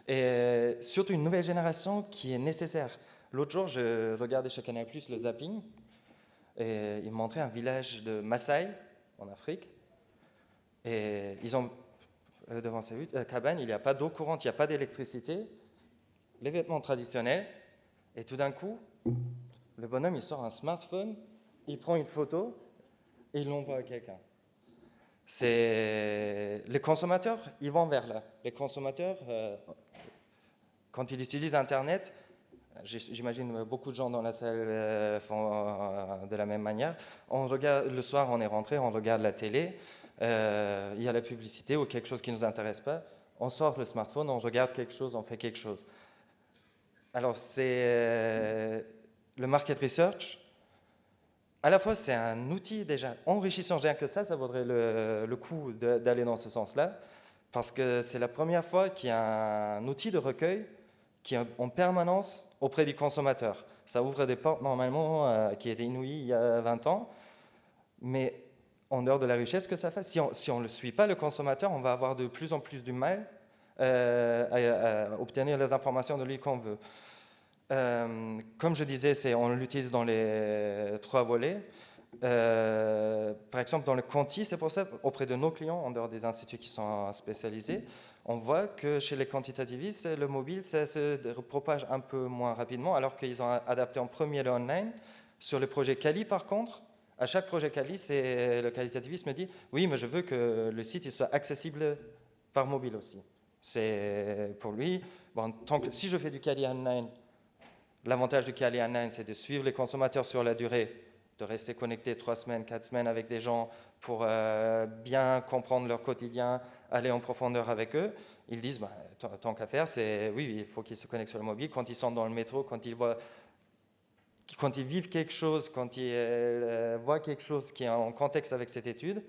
et surtout une nouvelle génération qui est nécessaire. L'autre jour, je regardais chez Canal+, le zapping, et ils montraient un village de Maasai, en Afrique, et ils ont, devant ces cabanes, il n'y a pas d'eau courante, il n'y a pas d'électricité, les vêtements traditionnels, et tout d'un coup, le bonhomme, il sort un smartphone, il prend une photo, et il l'envoie à quelqu'un. Les consommateurs, ils vont vers là. Les consommateurs, quand ils utilisent Internet, j'imagine beaucoup de gens dans la salle font de la même manière. On regarde, le soir, on est rentré, on regarde la télé, il y a la publicité ou quelque chose qui ne nous intéresse pas. On sort le smartphone, on regarde quelque chose, on fait quelque chose. Alors, c'est le market research. À la fois, c'est un outil déjà enrichissant, rien que ça vaudrait le coup d'aller dans ce sens-là, parce que c'est la première fois qu'il y a un outil de recueil qui est en permanence auprès du consommateur. Ça ouvre des portes normalement qui étaient inouïes il y a 20 ans, mais en dehors de la richesse que ça fait, si on ne le suit pas, le consommateur, on va avoir de plus en plus du mal à obtenir les informations de lui qu'on veut. Comme je disais, on l'utilise dans les 3 volets. Par exemple, dans le quanti, c'est pour ça, auprès de nos clients, en dehors des instituts qui sont spécialisés, on voit que chez les quantitativistes, le mobile, ça se propage un peu moins rapidement, alors qu'ils ont adapté en premier le online. Sur le projet Cali, par contre, à chaque projet Cali, le qualitativiste me dit « Oui, mais je veux que le site il soit accessible par mobile aussi. » C'est pour lui, bon, si je fais du Cali online, l'avantage du Cali online, c'est de suivre les consommateurs sur la durée, de rester connecté 3 semaines, 4 semaines avec des gens pour bien comprendre leur quotidien, aller en profondeur avec eux. Ils disent, bah, tant qu'à faire, oui, il faut qu'ils se connectent sur le mobile. Quand ils sont dans le métro, quand ils vivent quelque chose, quand ils voient quelque chose qui est en contexte avec cette étude,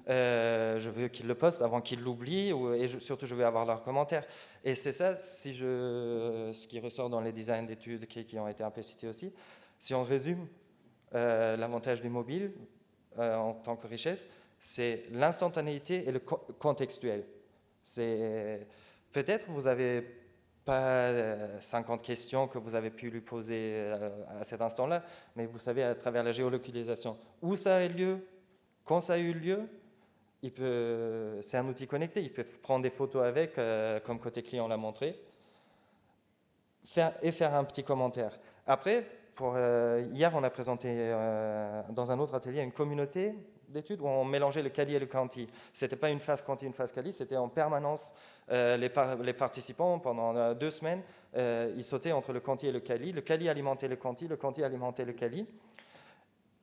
je veux qu'ils le postent avant qu'ils l'oublient, et surtout je veux avoir leurs commentaires. Et c'est ça, ce qui ressort dans les designs d'études qui ont été un peu cités aussi. Si on résume l'avantage du mobile en tant que richesse, c'est l'instantanéité et le contextuel. Peut-être vous n'avez pas 50 questions que vous avez pu lui poser à cet instant-là, mais vous savez à travers la géolocalisation où ça a eu lieu, quand ça a eu lieu. C'est un outil connecté, ils peuvent prendre des photos avec, comme côté client l'a montré, faire un petit commentaire. Après, hier, on a présenté dans un autre atelier une communauté d'études où on mélangeait le Cali et le Quanti. Ce n'était pas une phase Quanti, une phase Cali, c'était en permanence les participants, pendant 2 semaines, ils sautaient entre le Quanti et le Cali alimentait le Quanti alimentait le Cali.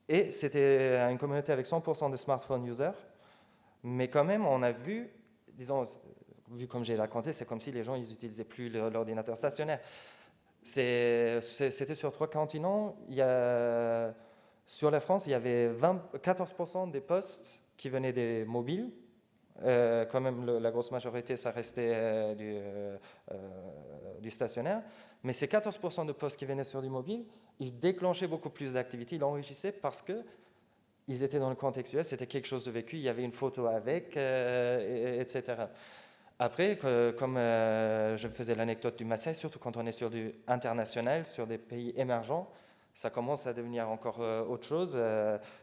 Et c'était une communauté avec 100% de smartphone users. Mais quand même, on a vu, disons, vu comme j'ai raconté, c'est comme si les gens ils n'utilisaient plus l'ordinateur stationnaire. C'était sur 3 continents. Sur la France, il y avait 14% des postes qui venaient des mobiles. Quand même, la grosse majorité, ça restait du stationnaire. Mais ces 14% de postes qui venaient sur du mobile, ils déclenchaient beaucoup plus d'activités, ils enrichissaient parce que ils étaient dans le contextuel, c'était quelque chose de vécu, il y avait une photo avec, etc. Après, comme je faisais l'anecdote du Maasai, surtout quand on est sur du international, sur des pays émergents, ça commence à devenir encore autre chose.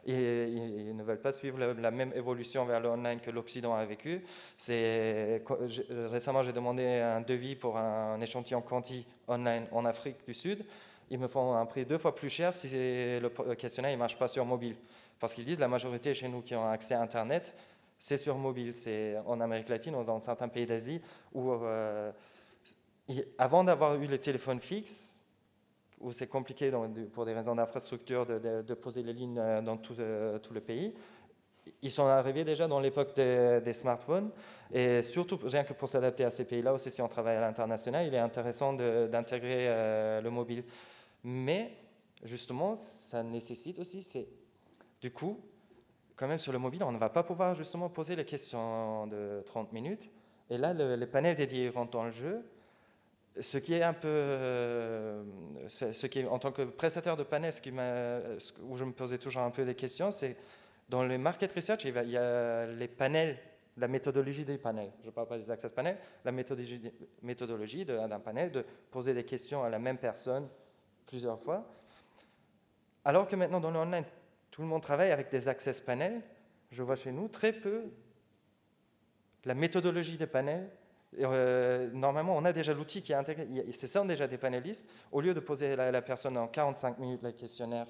Ils ne veulent pas suivre la même évolution vers le online que l'Occident a vécu. Récemment, j'ai demandé un devis pour un échantillon quanti online en Afrique du Sud. Ils me font un prix 2 fois plus cher si le questionnaire ne marche pas sur mobile. Parce qu'ils disent la majorité chez nous qui ont accès à Internet, c'est sur mobile. C'est en Amérique latine ou dans certains pays d'Asie où, avant d'avoir eu les téléphones fixes, où c'est compliqué pour des raisons d'infrastructure de poser les lignes dans tout le pays. Ils sont arrivés déjà dans l'époque des smartphones, et surtout, rien que pour s'adapter à ces pays-là, aussi si on travaille à l'international, il est intéressant d'intégrer le mobile. Mais, justement, ça nécessite aussi, du coup, quand même sur le mobile, on ne va pas pouvoir justement poser les questions de 30 minutes, et là, les panels dédiés rentrent dans le jeu. Ce qui est un peu, en tant que prestataire de panel, où je me posais toujours un peu des questions, c'est dans les market research, il y a les panels, la méthodologie des panels. Je ne parle pas des access panels, la méthodologie d'un panel de poser des questions à la même personne plusieurs fois. Alors que maintenant, dans le online, tout le monde travaille avec des access panels. Je vois chez nous très peu la méthodologie des panels. Normalement, on a déjà l'outil qui est intégré. Ce sont déjà des panélistes. Au lieu de poser la personne en 45 minutes le questionnaire,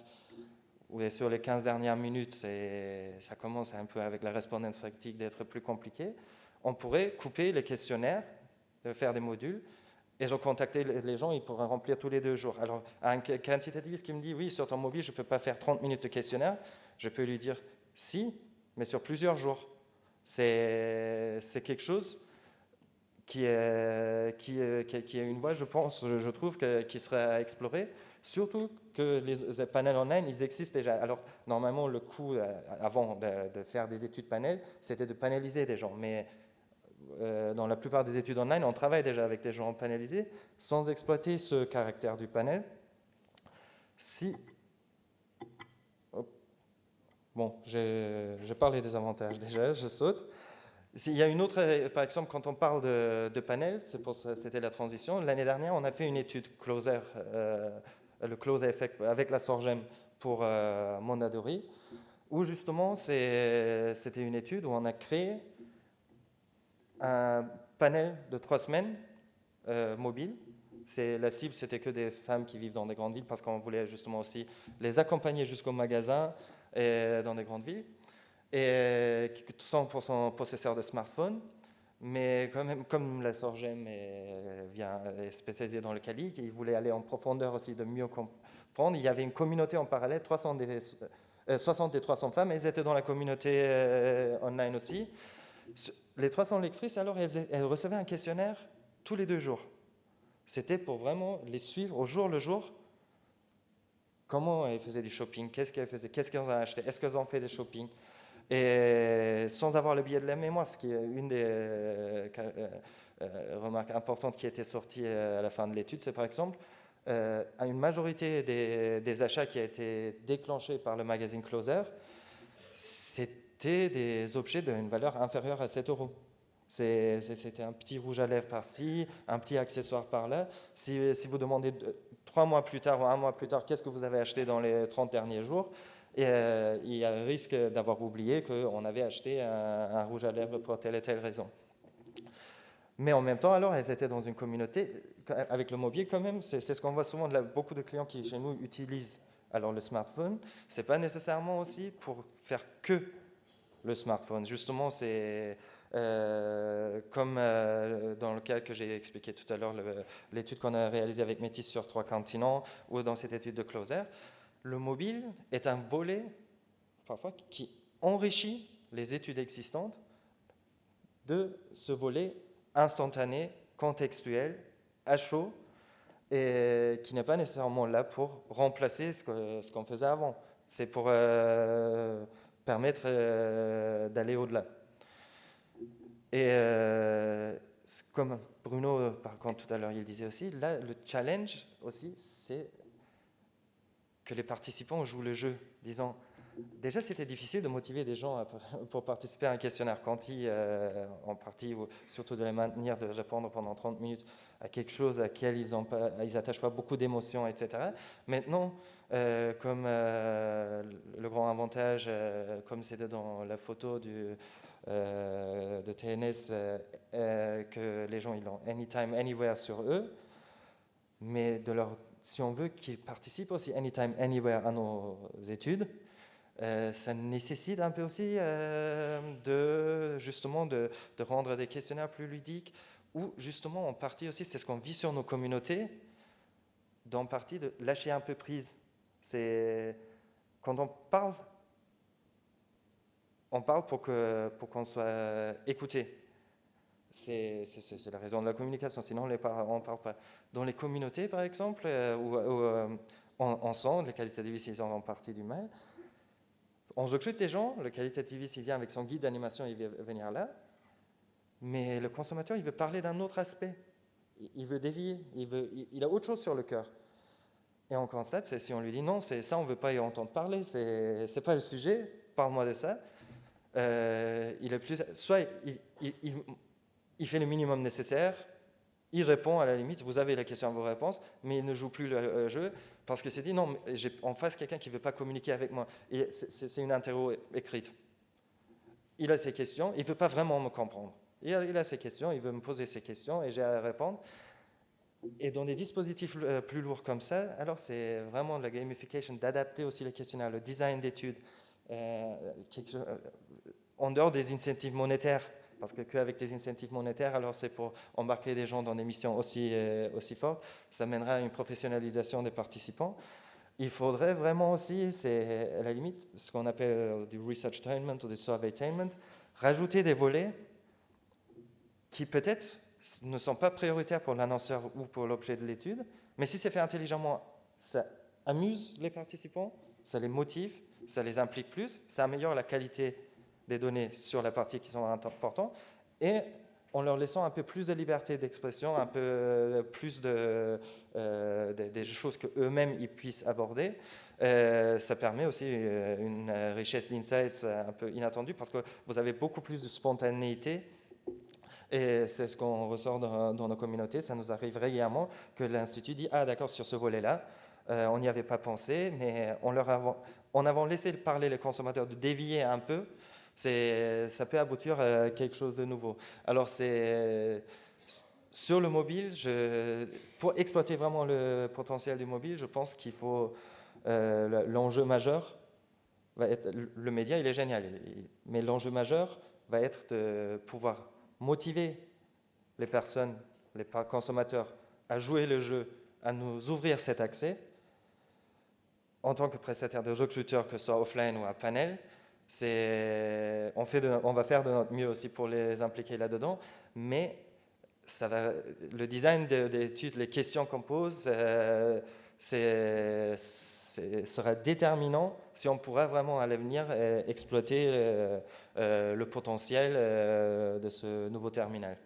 ou sur les 15 dernières minutes, ça commence un peu avec la respondance fatigue d'être plus compliqué, on pourrait couper les questionnaires, faire des modules, et recontacter les gens, ils pourraient remplir tous les 2 jours. Alors, un quantitativiste qui me dit, oui, sur ton mobile, je ne peux pas faire 30 minutes de questionnaire, je peux lui dire, si, mais sur plusieurs jours. C'est quelque chose qui est une voie, je trouve, qui serait à explorer, surtout que les panels online, ils existent déjà. Alors, normalement, le coût, avant de faire des études panel, c'était de panéliser des gens, mais dans la plupart des études online, on travaille déjà avec des gens panélisés, sans exploiter ce caractère du panel. Bon, j'ai parlé des avantages déjà, je saute. Il y a une autre, par exemple, quand on parle de panel, c'était la transition. L'année dernière, on a fait une étude Closer, le Closer Effect avec la Sorgem pour Mondadori, où justement, c'était une étude où on a créé un panel de 3 semaines mobile. La cible, c'était que des femmes qui vivent dans des grandes villes, parce qu'on voulait justement aussi les accompagner jusqu'au magasin et dans des grandes villes. Et 100% possesseurs de smartphone, mais quand même, comme la Sorgem est spécialisée dans le Cali, ils voulaient aller en profondeur aussi, de mieux comprendre. Il y avait une communauté en parallèle, 60 des 300 femmes, elles étaient dans la communauté online aussi. Les 300 lectrices, alors, elles recevaient un questionnaire tous les 2 jours. C'était pour vraiment les suivre au jour le jour. Comment elles faisaient du shopping, qu'est-ce qu'elles ont acheté, est-ce qu'elles ont fait des shopping, et sans avoir le biais de la mémoire, ce qui est une des remarques importantes qui était sortie à la fin de l'étude, c'est par exemple une majorité des achats qui a été déclenchés par le magazine Closer, c'était des objets d'une valeur inférieure à 7 €. C'était un petit rouge à lèvres par-ci, un petit accessoire par-là. Si vous demandez 3 mois plus tard ou 1 mois plus tard, qu'est-ce que vous avez acheté dans les 30 derniers jours, et il y a le risque d'avoir oublié qu'on avait acheté un rouge à lèvres pour telle et telle raison. Mais en même temps, alors, elles étaient dans une communauté, avec le mobile quand même, c'est ce qu'on voit souvent, beaucoup de clients qui, chez nous, utilisent alors le smartphone. Ce n'est pas nécessairement aussi pour faire que le smartphone. Justement, c'est comme dans le cas que j'ai expliqué tout à l'heure, l'étude qu'on a réalisée avec Métis sur 3 continents, ou dans cette étude de Closer, le mobile est un volet, parfois, qui enrichit les études existantes de ce volet instantané, contextuel, à chaud, et qui n'est pas nécessairement là pour remplacer ce qu'on faisait avant. C'est pour permettre d'aller au-delà. Et comme Bruno, par contre, tout à l'heure, il disait aussi, là, le challenge aussi, c'est que les participants jouent le jeu, disant déjà, c'était difficile de motiver des gens pour participer à un questionnaire quanti, en partie, ou surtout de les maintenir, de répondre pendant 30 minutes à quelque chose à laquelle ils n'attachent pas beaucoup d'émotions, etc. Maintenant, comme le grand avantage, comme c'était dans la photo de TNS, que les gens ils ont anytime, anywhere sur eux, mais si on veut qu'ils participent aussi anytime, anywhere à nos études, ça nécessite un peu aussi justement de rendre des questionnaires plus ludiques, ou justement en partie aussi, c'est ce qu'on vit sur nos communautés, d'en partie de lâcher un peu prise. C'est quand on parle pour qu'on soit écouté. C'est la raison de la communication, sinon on ne parle pas. Dans les communautés, par exemple, ensemble, les qualitativistes, ils ont en partie du mal. On recrute des gens, le qualitativiste, il vient avec son guide d'animation, il veut venir là, mais le consommateur, il veut parler d'un autre aspect. Il veut dévier, il a autre chose sur le cœur. Et on constate, si on lui dit non, c'est ça, on ne veut pas y entendre parler, c'est pas le sujet, parle-moi de ça. Soit il fait le minimum nécessaire, il répond à la limite, vous avez la question à vos réponses, mais il ne joue plus le jeu parce que c'est dit non, j'ai en face quelqu'un qui ne veut pas communiquer avec moi. Et c'est une interro écrite. Il a ses questions, il ne veut pas vraiment me comprendre. Il a ses questions, il veut me poser ses questions et j'ai à répondre. Et dans des dispositifs plus lourds comme ça, alors c'est vraiment de la gamification, d'adapter aussi les questionnaires, le design d'études, en dehors des incentives monétaires. Parce qu'avec des incentives monétaires, alors c'est pour embarquer des gens dans des missions aussi fortes, ça mènera à une professionnalisation des participants. Il faudrait vraiment aussi, c'est à la limite ce qu'on appelle du research-tainment ou du survey-tainment, rajouter des volets qui peut-être ne sont pas prioritaires pour l'annonceur ou pour l'objet de l'étude, mais si c'est fait intelligemment, ça amuse les participants, ça les motive, ça les implique plus, ça améliore la qualité des données sur la partie qui sont importantes, et en leur laissant un peu plus de liberté d'expression, un peu plus des choses qu'eux-mêmes ils puissent aborder, ça permet aussi une richesse d'insights un peu inattendue, parce que vous avez beaucoup plus de spontanéité, et c'est ce qu'on ressort dans nos communautés. Ça nous arrive régulièrement que l'Institut dit « Ah d'accord, sur ce volet-là, on n'y avait pas pensé, mais en avant laissé parler les consommateurs, de dévier un peu, ça peut aboutir à quelque chose de nouveau. » Alors sur le mobile, pour exploiter vraiment le potentiel du mobile, je pense qu'il faut l'enjeu majeur va être, le média il est génial, mais l'enjeu majeur va être de pouvoir motiver les personnes, les consommateurs à jouer le jeu, à nous ouvrir cet accès. En tant que prestataire de recruteur, que ce soit offline ou à panel, on va faire de notre mieux aussi pour les impliquer là-dedans, mais le design des études, les questions qu'on pose, sera déterminant si on pourra vraiment à l'avenir exploiter le potentiel de ce nouveau terminal.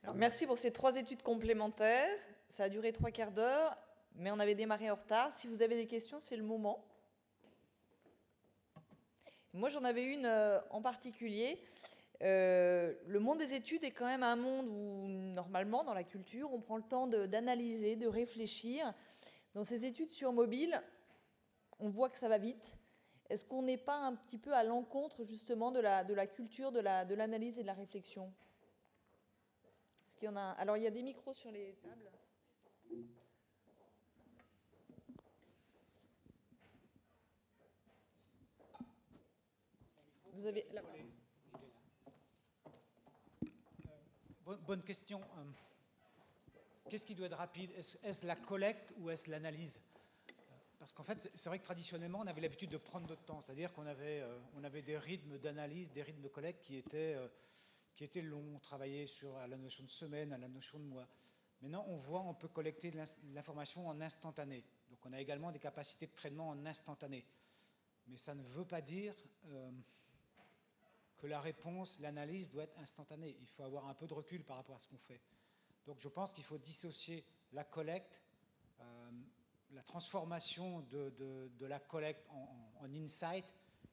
Alors, merci pour ces 3 études complémentaires. Ça a duré 3 quarts d'heure, mais on avait démarré en retard. Si vous avez des questions, c'est le moment. Moi, j'en avais une en particulier. Le monde des études est quand même un monde où, normalement, dans la culture, on prend le temps d'analyser, de réfléchir. Dans ces études sur mobile, on voit que ça va vite. Est-ce qu'on n'est pas un petit peu à l'encontre, justement, de la culture, de l'analyse et de la réflexion ? Est-ce qu'il y en a ? Alors, il y a des micros sur les tables. Vous avez... Là. Bonne question. Qu'est-ce qui doit être rapide ? Est-ce la collecte ou est-ce l'analyse ? Parce qu'en fait, c'est vrai que traditionnellement, on avait l'habitude de prendre notre temps. C'est-à-dire qu'on avait des rythmes d'analyse, des rythmes de collecte qui étaient longs. On travaillait à la notion de semaine, à la notion de mois. Maintenant, on peut collecter de l'information en instantané. Donc, on a également des capacités de traitement en instantané. Mais ça ne veut pas dire que la réponse, l'analyse doit être instantanée. Il faut avoir un peu de recul par rapport à ce qu'on fait. Donc je pense qu'il faut dissocier la collecte, la transformation de la collecte en insight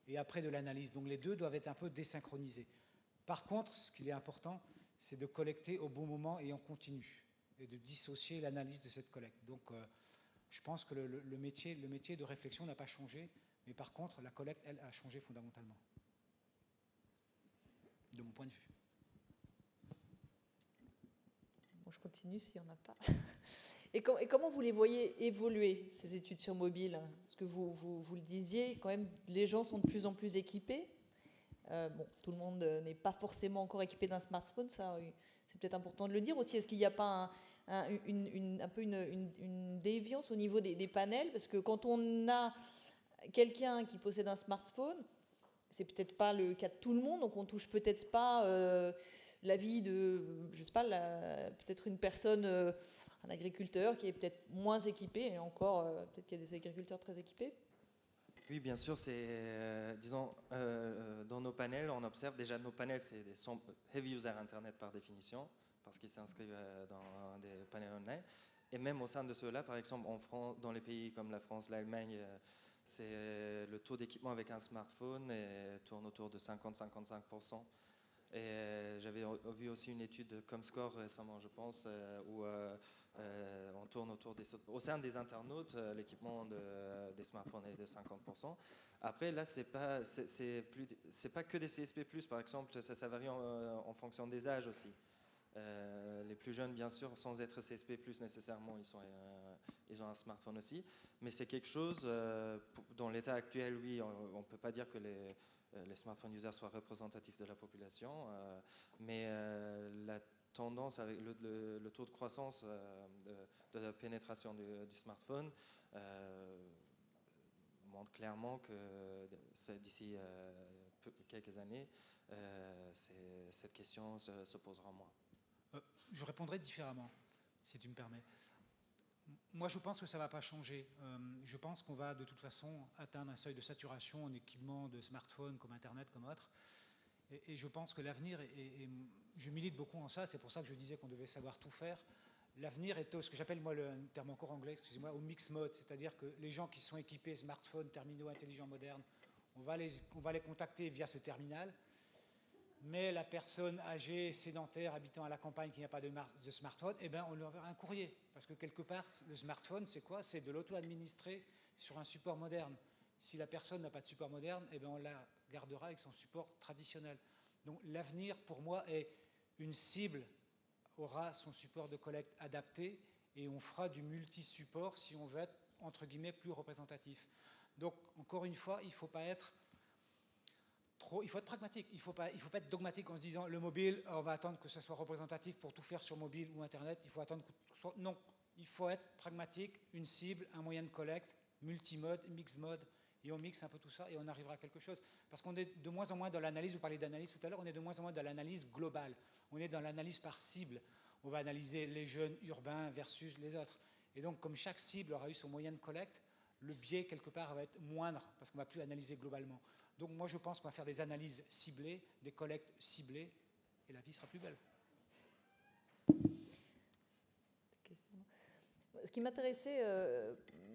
et après de l'analyse. Donc les deux doivent être un peu désynchronisés. Par contre, ce qui est important, c'est de collecter au bon moment et en continu, et de dissocier l'analyse de cette collecte. Donc je pense que le métier de réflexion n'a pas changé, mais par contre, la collecte, elle, a changé fondamentalement, de mon point de vue. Bon, je continue s'il n'y en a pas. Et comment vous les voyez évoluer, ces études sur mobile? Parce que vous le disiez, quand même, les gens sont de plus en plus équipés. Bon, tout le monde n'est pas forcément encore équipé d'un smartphone, ça, c'est peut-être important de le dire aussi. Est-ce qu'il n'y a pas un peu une déviance au niveau des panels? Parce que quand on a quelqu'un qui possède un smartphone, c'est peut-être pas le cas de tout le monde, donc on touche peut-être pas la vie de, je sais pas, peut-être une personne, un agriculteur qui est peut-être moins équipé, et encore, peut-être qu'il y a des agriculteurs très équipés. Oui, bien sûr, c'est, disons, dans nos panels, on observe déjà nos panels, sont heavy user Internet par définition, parce qu'ils s'inscrivent dans des panels online. Et même au sein de ceux-là, par exemple, en France, dans les pays comme la France, l'Allemagne, c'est le taux d'équipement avec un smartphone tourne autour de 50-55%. Et j'avais vu aussi une étude de Comscore récemment, je pense, où on tourne autour au sein des internautes, l'équipement des smartphones est de 50%. Après, là, c'est pas que des CSP+, par exemple, ça varie en fonction des âges aussi. Les plus jeunes, bien sûr, sans être CSP+, nécessairement, ils ont un smartphone aussi. Mais c'est quelque chose, dans l'état actuel, oui, on ne peut pas dire que les smartphone users soient représentatifs de la population, mais la tendance avec le taux de croissance de la pénétration du smartphone montre clairement que d'ici quelques années, cette question se posera moins. Je répondrai différemment, si tu me permets. Moi, je pense que ça ne va pas changer. Je pense qu'on va de toute façon atteindre un seuil de saturation en équipement de smartphones comme Internet, comme autre. Et je pense que l'avenir, et je milite beaucoup en ça, c'est pour ça que je disais qu'on devait savoir tout faire. L'avenir est ce que j'appelle, moi, le terme encore anglais, excusez-moi, au mix mode, c'est-à-dire que les gens qui sont équipés smartphones, terminaux intelligents modernes, on va les contacter via ce terminal. Mais la personne âgée, sédentaire, habitant à la campagne qui n'a pas de smartphone, eh ben, on lui enverra un courrier. Parce que quelque part, le smartphone, c'est quoi? C'est de l'auto-administrer sur un support moderne. Si la personne n'a pas de support moderne, eh ben, on la gardera avec son support traditionnel. Donc l'avenir, pour moi, est une cible aura son support de collecte adapté et on fera du multi-support si on veut être, entre guillemets, plus représentatif. Donc, encore une fois, il ne faut pas être il faut être pragmatique, il ne faut pas être dogmatique en se disant le mobile, on va attendre que ce soit représentatif pour tout faire sur mobile ou Internet, il faut attendre que tout soit... Non, il faut être pragmatique, une cible, un moyen de collecte, multimode, mix mode, et on mixe un peu tout ça et on arrivera à quelque chose. Parce qu'on est de moins en moins dans l'analyse, vous parlez d'analyse tout à l'heure, on est de moins en moins dans l'analyse globale, on est dans l'analyse par cible. On va analyser les jeunes urbains versus les autres. Et donc, comme chaque cible aura eu son moyen de collecte, le biais, quelque part, va être moindre, parce qu'on ne va plus analyser globalement. Donc moi, je pense qu'on va faire des analyses ciblées, des collectes ciblées, et la vie sera plus belle. Ce qui m'intéressait,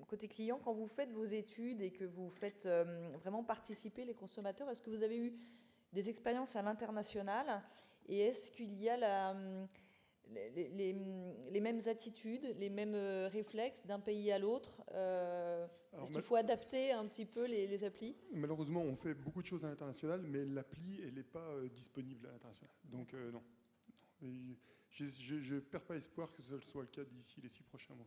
côté client, quand vous faites vos études et que vous faites vraiment participer les consommateurs, est-ce que vous avez eu des expériences à l'international? Et est-ce qu'il y a les mêmes attitudes, les mêmes réflexes d'un pays à l'autre? Est-ce qu'il faut adapter un petit peu les applis? Malheureusement, on fait beaucoup de choses à l'international, mais l'appli, elle n'est pas disponible à l'international. Donc non. Je ne perds pas espoir que ce soit le cas d'ici les 6 prochains mois.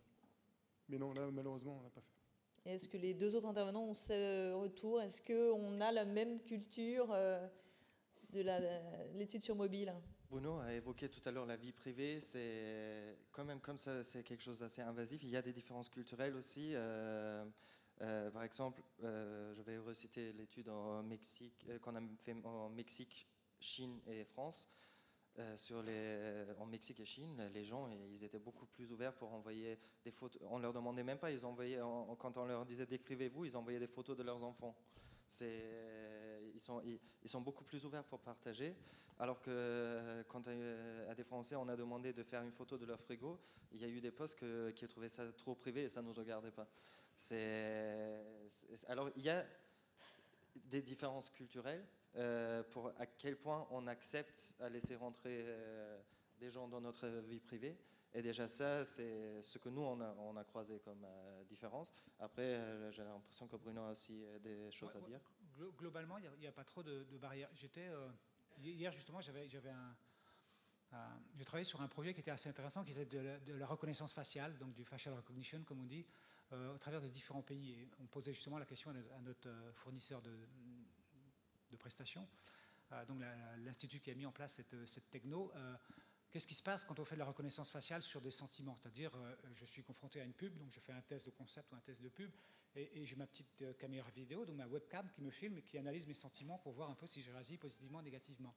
Mais non, là, malheureusement, on n'a pas fait. Et est-ce que les deux autres intervenants ont ce retour? Est-ce qu'on a la même culture de l'étude sur mobile? Bruno a évoqué tout à l'heure la vie privée, c'est quand même comme ça, c'est quelque chose d'assez invasif. Il y a des différences culturelles aussi. Par exemple, je vais reciter l'étude en Mexique, qu'on a fait en Mexique, Chine et France. En Mexique et Chine, les gens, ils étaient beaucoup plus ouverts pour envoyer des photos. On leur demandait même pas, ils envoyaient, quand on leur disait décrivez-vous, ils envoyaient des photos de leurs enfants. Ils sont beaucoup plus ouverts pour partager, alors que quand à des Français on a demandé de faire une photo de leur frigo, il y a eu des posts qui trouvaient ça trop privé et ça ne nous regardait pas. Alors il y a des différences culturelles pour à quel point on accepte à laisser rentrer des gens dans notre vie privée. Et déjà ça, c'est ce que nous, on a croisé comme différence. Après, j'ai l'impression que Bruno a aussi des choses à dire. Globalement, il n'y a pas trop de barrières. Hier, justement, j'ai travaillé sur un projet qui était assez intéressant, qui était de la reconnaissance faciale, donc du facial recognition, comme on dit, au travers de différents pays. Et on posait justement la question à notre fournisseur de prestations, donc l'institut qui a mis en place cette techno. Qu'est-ce qui se passe quand on fait de la reconnaissance faciale sur des sentiments? C'est-à-dire, je suis confronté à une pub, donc je fais un test de concept ou un test de pub, et j'ai ma petite caméra vidéo, donc ma webcam qui me filme et qui analyse mes sentiments pour voir un peu si je réagis positivement ou négativement.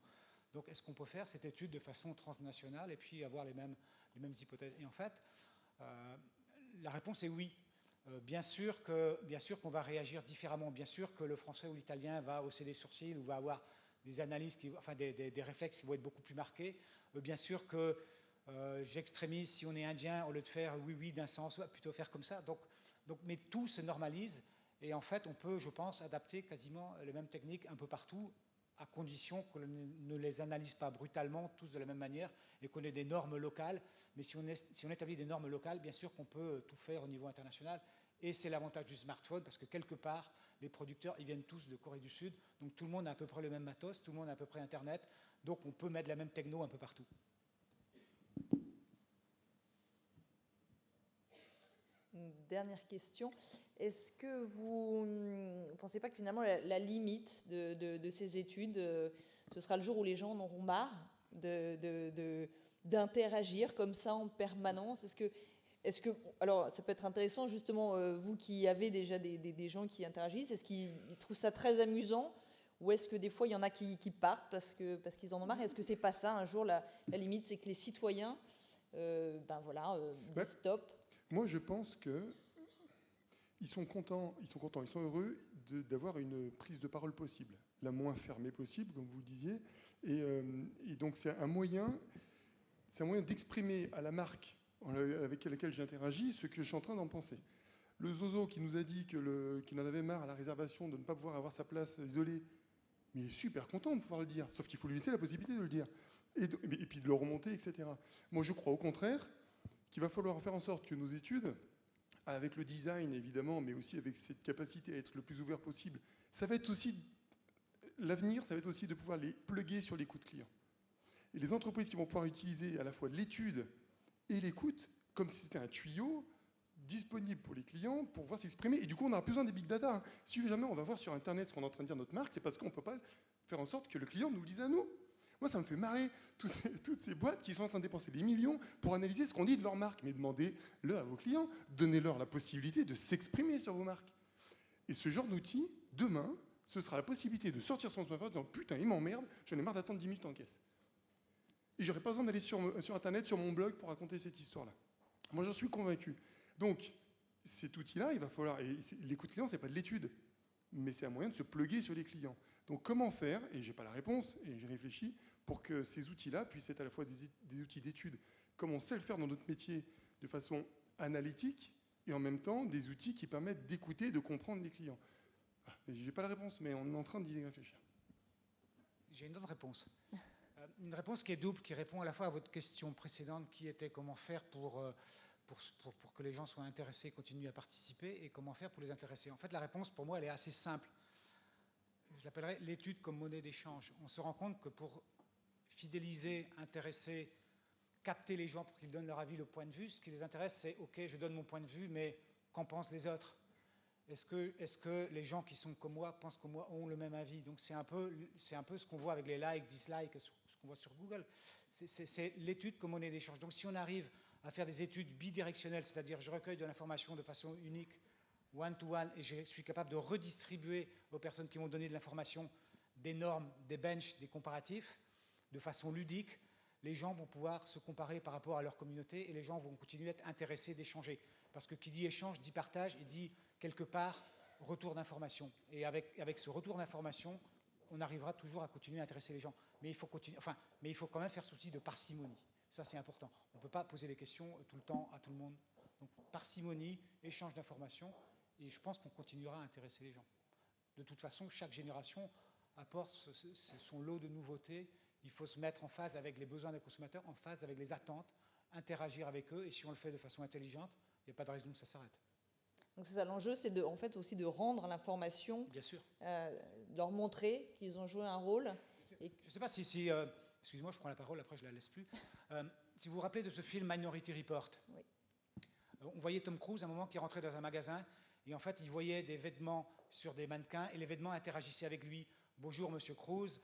Donc, est-ce qu'on peut faire cette étude de façon transnationale et puis avoir les mêmes hypothèses? Et en fait, la réponse est oui. Bien sûr qu'on va réagir différemment. Bien sûr que le français ou l'italien va hausser les sourcils ou va avoir des analyses, des réflexes qui vont être beaucoup plus marqués. Bien sûr que j'extrémise si on est indien, au lieu de faire oui d'un sens, plutôt faire comme ça. Mais tout se normalise et en fait, on peut, je pense, adapter quasiment les mêmes techniques un peu partout, à condition qu'on ne les analyse pas brutalement tous de la même manière et qu'on ait des normes locales. Mais si on établit des normes locales, bien sûr qu'on peut tout faire au niveau international. Et c'est l'avantage du smartphone, parce que quelque part, les producteurs, ils viennent tous de Corée du Sud, donc tout le monde a à peu près le même matos, tout le monde a à peu près Internet, donc on peut mettre la même techno un peu partout. Une dernière question. Est-ce que vous ne pensez pas que finalement la limite de ces études, ce sera le jour où les gens en auront marre d'interagir comme ça en permanence? Alors, ça peut être intéressant, justement, vous qui avez déjà des gens qui interagissent, est-ce qu'ils trouvent ça très amusant? Ou est-ce que des fois, il y en a qui partent parce qu'ils en ont marre? Est-ce que c'est pas ça, un jour, la limite, c'est que les citoyens, disent stop? Moi, je pense qu'ils sont contents, ils sont heureux d'avoir une prise de parole possible, la moins fermée possible, comme vous le disiez. Et donc, c'est un moyen d'exprimer à la marque avec laquelle j'interagis ce que je suis en train d'en penser. Le Zozo qui nous a dit qu'il en avait marre à la réservation de ne pas pouvoir avoir sa place isolée, mais il est super content de pouvoir le dire, sauf qu'il faut lui laisser la possibilité de le dire, et puis de le remonter, etc. Moi, je crois au contraire qu'il va falloir faire en sorte que nos études, avec le design évidemment, mais aussi avec cette capacité à être le plus ouvert possible, ça va être aussi l'avenir, ça va être aussi de pouvoir les plugger sur l'écoute client. Et les entreprises qui vont pouvoir utiliser à la fois l'étude et l'écoute, comme si c'était un tuyau disponible pour les clients pour pouvoir s'exprimer. Et du coup, on n'aura plus besoin des big data. Si jamais on va voir sur Internet ce qu'on est en train de dire notre marque, c'est parce qu'on ne peut pas faire en sorte que le client nous le dise à nous. Moi, ça me fait marrer, toutes ces boîtes qui sont en train de dépenser des millions pour analyser ce qu'on dit de leur marque. Mais demandez-le à vos clients, donnez-leur la possibilité de s'exprimer sur vos marques. Et ce genre d'outil, demain, ce sera la possibilité de sortir son smartphone en disant « Putain, il m'emmerde, j'en ai marre d'attendre 10 minutes en caisse ». Et j'aurais pas besoin d'aller sur Internet, sur mon blog, pour raconter cette histoire-là. Moi, j'en suis convaincu. Donc, cet outil-là, il va falloir... Et l'écoute client, c'est pas de l'étude, mais c'est un moyen de se plugger sur les clients. Donc, comment faire, et j'ai pas la réponse, et j'ai réfléchi, pour que ces outils-là puissent être à la fois des outils d'étude, comme on sait le faire dans notre métier, de façon analytique, et en même temps, des outils qui permettent d'écouter, de comprendre les clients. J'ai pas la réponse, mais on est en train d'y réfléchir. J'ai une autre réponse. Une réponse qui est double, qui répond à la fois à votre question précédente, qui était comment faire pour que les gens soient intéressés, continuent à participer, et comment faire pour les intéresser. En fait, la réponse, pour moi, elle est assez simple. Je l'appellerais l'étude comme monnaie d'échange. On se rend compte que pour fidéliser, intéresser, capter les gens pour qu'ils donnent leur avis, le point de vue, ce qui les intéresse, c'est « Ok, je donne mon point de vue, mais qu'en pensent les autres ?» Est-ce que les gens qui sont comme moi pensent comme moi ont le même avis? Donc c'est un peu ce qu'on voit avec les likes, dislikes, ce qu'on voit sur Google. C'est l'étude comme monnaie d'échange. Donc si on arrive à faire des études bidirectionnelles, c'est-à-dire je recueille de l'information de façon unique, one-to-one, et je suis capable de redistribuer aux personnes qui m'ont donné de l'information des normes, des benches, des comparatifs, de façon ludique, les gens vont pouvoir se comparer par rapport à leur communauté et les gens vont continuer à être intéressés d'échanger. Parce que qui dit échange dit partage et dit quelque part retour d'information. Et avec ce retour d'information, on arrivera toujours à continuer à intéresser les gens. Mais il faut quand même faire souci de parcimonie. Ça, c'est important. On ne peut pas poser des questions tout le temps à tout le monde. Donc, parcimonie, échange d'informations, et je pense qu'on continuera à intéresser les gens. De toute façon, chaque génération apporte son lot de nouveautés. Il faut se mettre en phase avec les besoins des consommateurs, en phase avec les attentes, interagir avec eux, et si on le fait de façon intelligente, il n'y a pas de raison que ça s'arrête. Donc c'est ça l'enjeu, c'est en fait aussi de rendre l'information, Bien sûr. de leur montrer qu'ils ont joué un rôle. Et je ne sais pas si excusez-moi, je prends la parole, après je ne la laisse plus. Si vous vous rappelez de ce film Minority Report, Oui. On voyait Tom Cruise à un moment qui rentrait dans un magasin, et en fait il voyait des vêtements sur des mannequins, et les vêtements interagissaient avec lui. Bonjour Monsieur Cruise,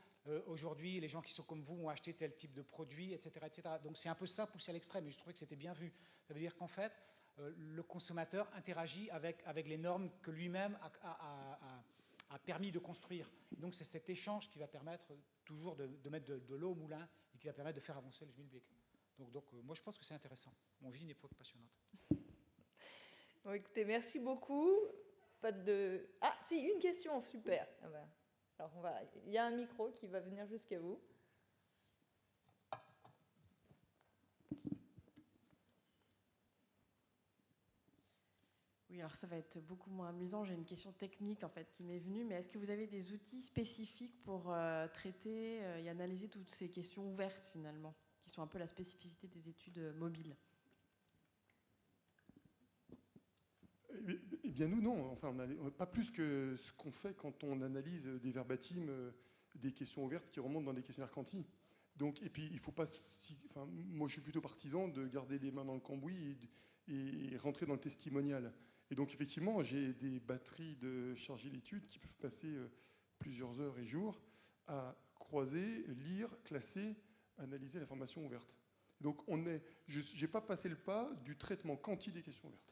aujourd'hui les gens qui sont comme vous ont acheté tel type de produit, etc. etc. Donc c'est un peu ça poussé à l'extrême, et je trouvais que c'était bien vu. Ça veut dire qu'en fait, le consommateur interagit avec les normes que lui-même a permis de construire. Donc c'est cet échange qui va permettre toujours de mettre de l'eau au moulin et qui va permettre de faire avancer le schmilblick. Donc moi je pense que c'est intéressant. On vit une époque passionnante. Bon, écoutez, merci beaucoup. Pas de... Ah, si, une question, super. Ah ben, alors il y a un micro qui va venir jusqu'à vous. Oui, alors ça va être beaucoup moins amusant. J'ai une question technique en fait qui m'est venue, mais est-ce que vous avez des outils spécifiques pour traiter et analyser toutes ces questions ouvertes finalement, qui sont un peu la spécificité des études mobiles? Eh bien nous, non. Enfin, pas plus que ce qu'on fait quand on analyse des verbatims, des questions ouvertes qui remontent dans des questionnaires Canty. Donc, et puis, il faut pas... moi, je suis plutôt partisan de garder les mains dans le cambouis et rentrer dans le testimonial. Et donc, effectivement, j'ai des batteries de chargés d'études qui peuvent passer plusieurs heures et jours à croiser, lire, classer, analyser l'information ouverte. Donc, je n'ai pas passé le pas du traitement Canty des questions ouvertes.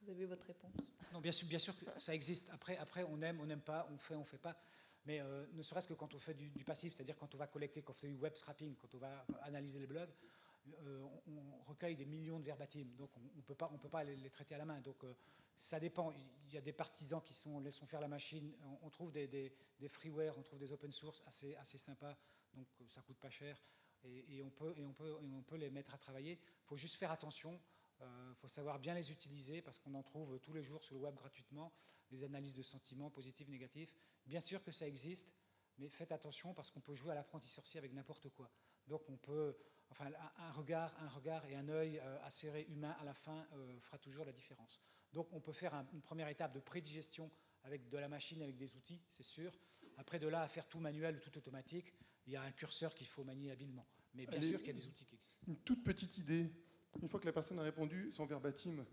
Vous avez votre réponse. Non, bien sûr que ça existe. Après on n'aime pas, on fait pas. Mais ne serait-ce que quand on fait du passif, c'est-à-dire quand on va collecter, quand on fait du web scrapping, quand on va analyser les blogs, on recueille des millions de verbatims. Donc on ne peut pas les traiter à la main. Donc ça dépend. Il y a des partisans qui laissons faire la machine. On trouve des freeware, on trouve des open source assez sympas. Donc ça coûte pas cher. Et on peut les mettre à travailler. Il faut juste faire attention. Faut savoir bien les utiliser parce qu'on en trouve tous les jours sur le web gratuitement, des analyses de sentiments positifs, négatifs. Bien sûr que ça existe, mais faites attention parce qu'on peut jouer à l'apprenti sorcier avec n'importe quoi. Donc on peut, enfin un regard et un œil acéré humain à la fin fera toujours la différence. Donc on peut faire une première étape de prédigestion avec de la machine, avec des outils, c'est sûr. Après de là à faire tout manuel ou tout automatique, il y a un curseur qu'il faut manier habilement. Mais bien sûr qu'il y a des outils qui existent. Une toute petite idée. Une fois que la personne a répondu son verbatim,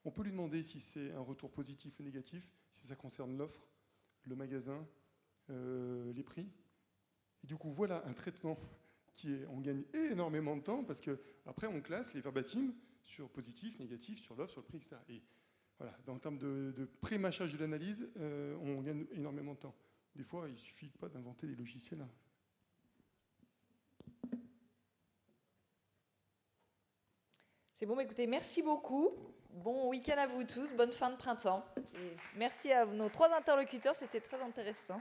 on peut lui demander si c'est un retour positif ou négatif, si ça concerne l'offre, le magasin, les prix. Et du coup, voilà un traitement on gagne énormément de temps parce qu'après, on classe les verbatims sur positif, négatif, sur l'offre, sur le prix, etc. Et voilà, en termes de pré-mâchage de l'analyse, on gagne énormément de temps. Des fois, il ne suffit pas d'inventer des logiciels. C'est bon, écoutez, merci beaucoup. Bon week-end à vous tous, bonne fin de printemps. Et merci à nos 3 interlocuteurs, c'était très intéressant.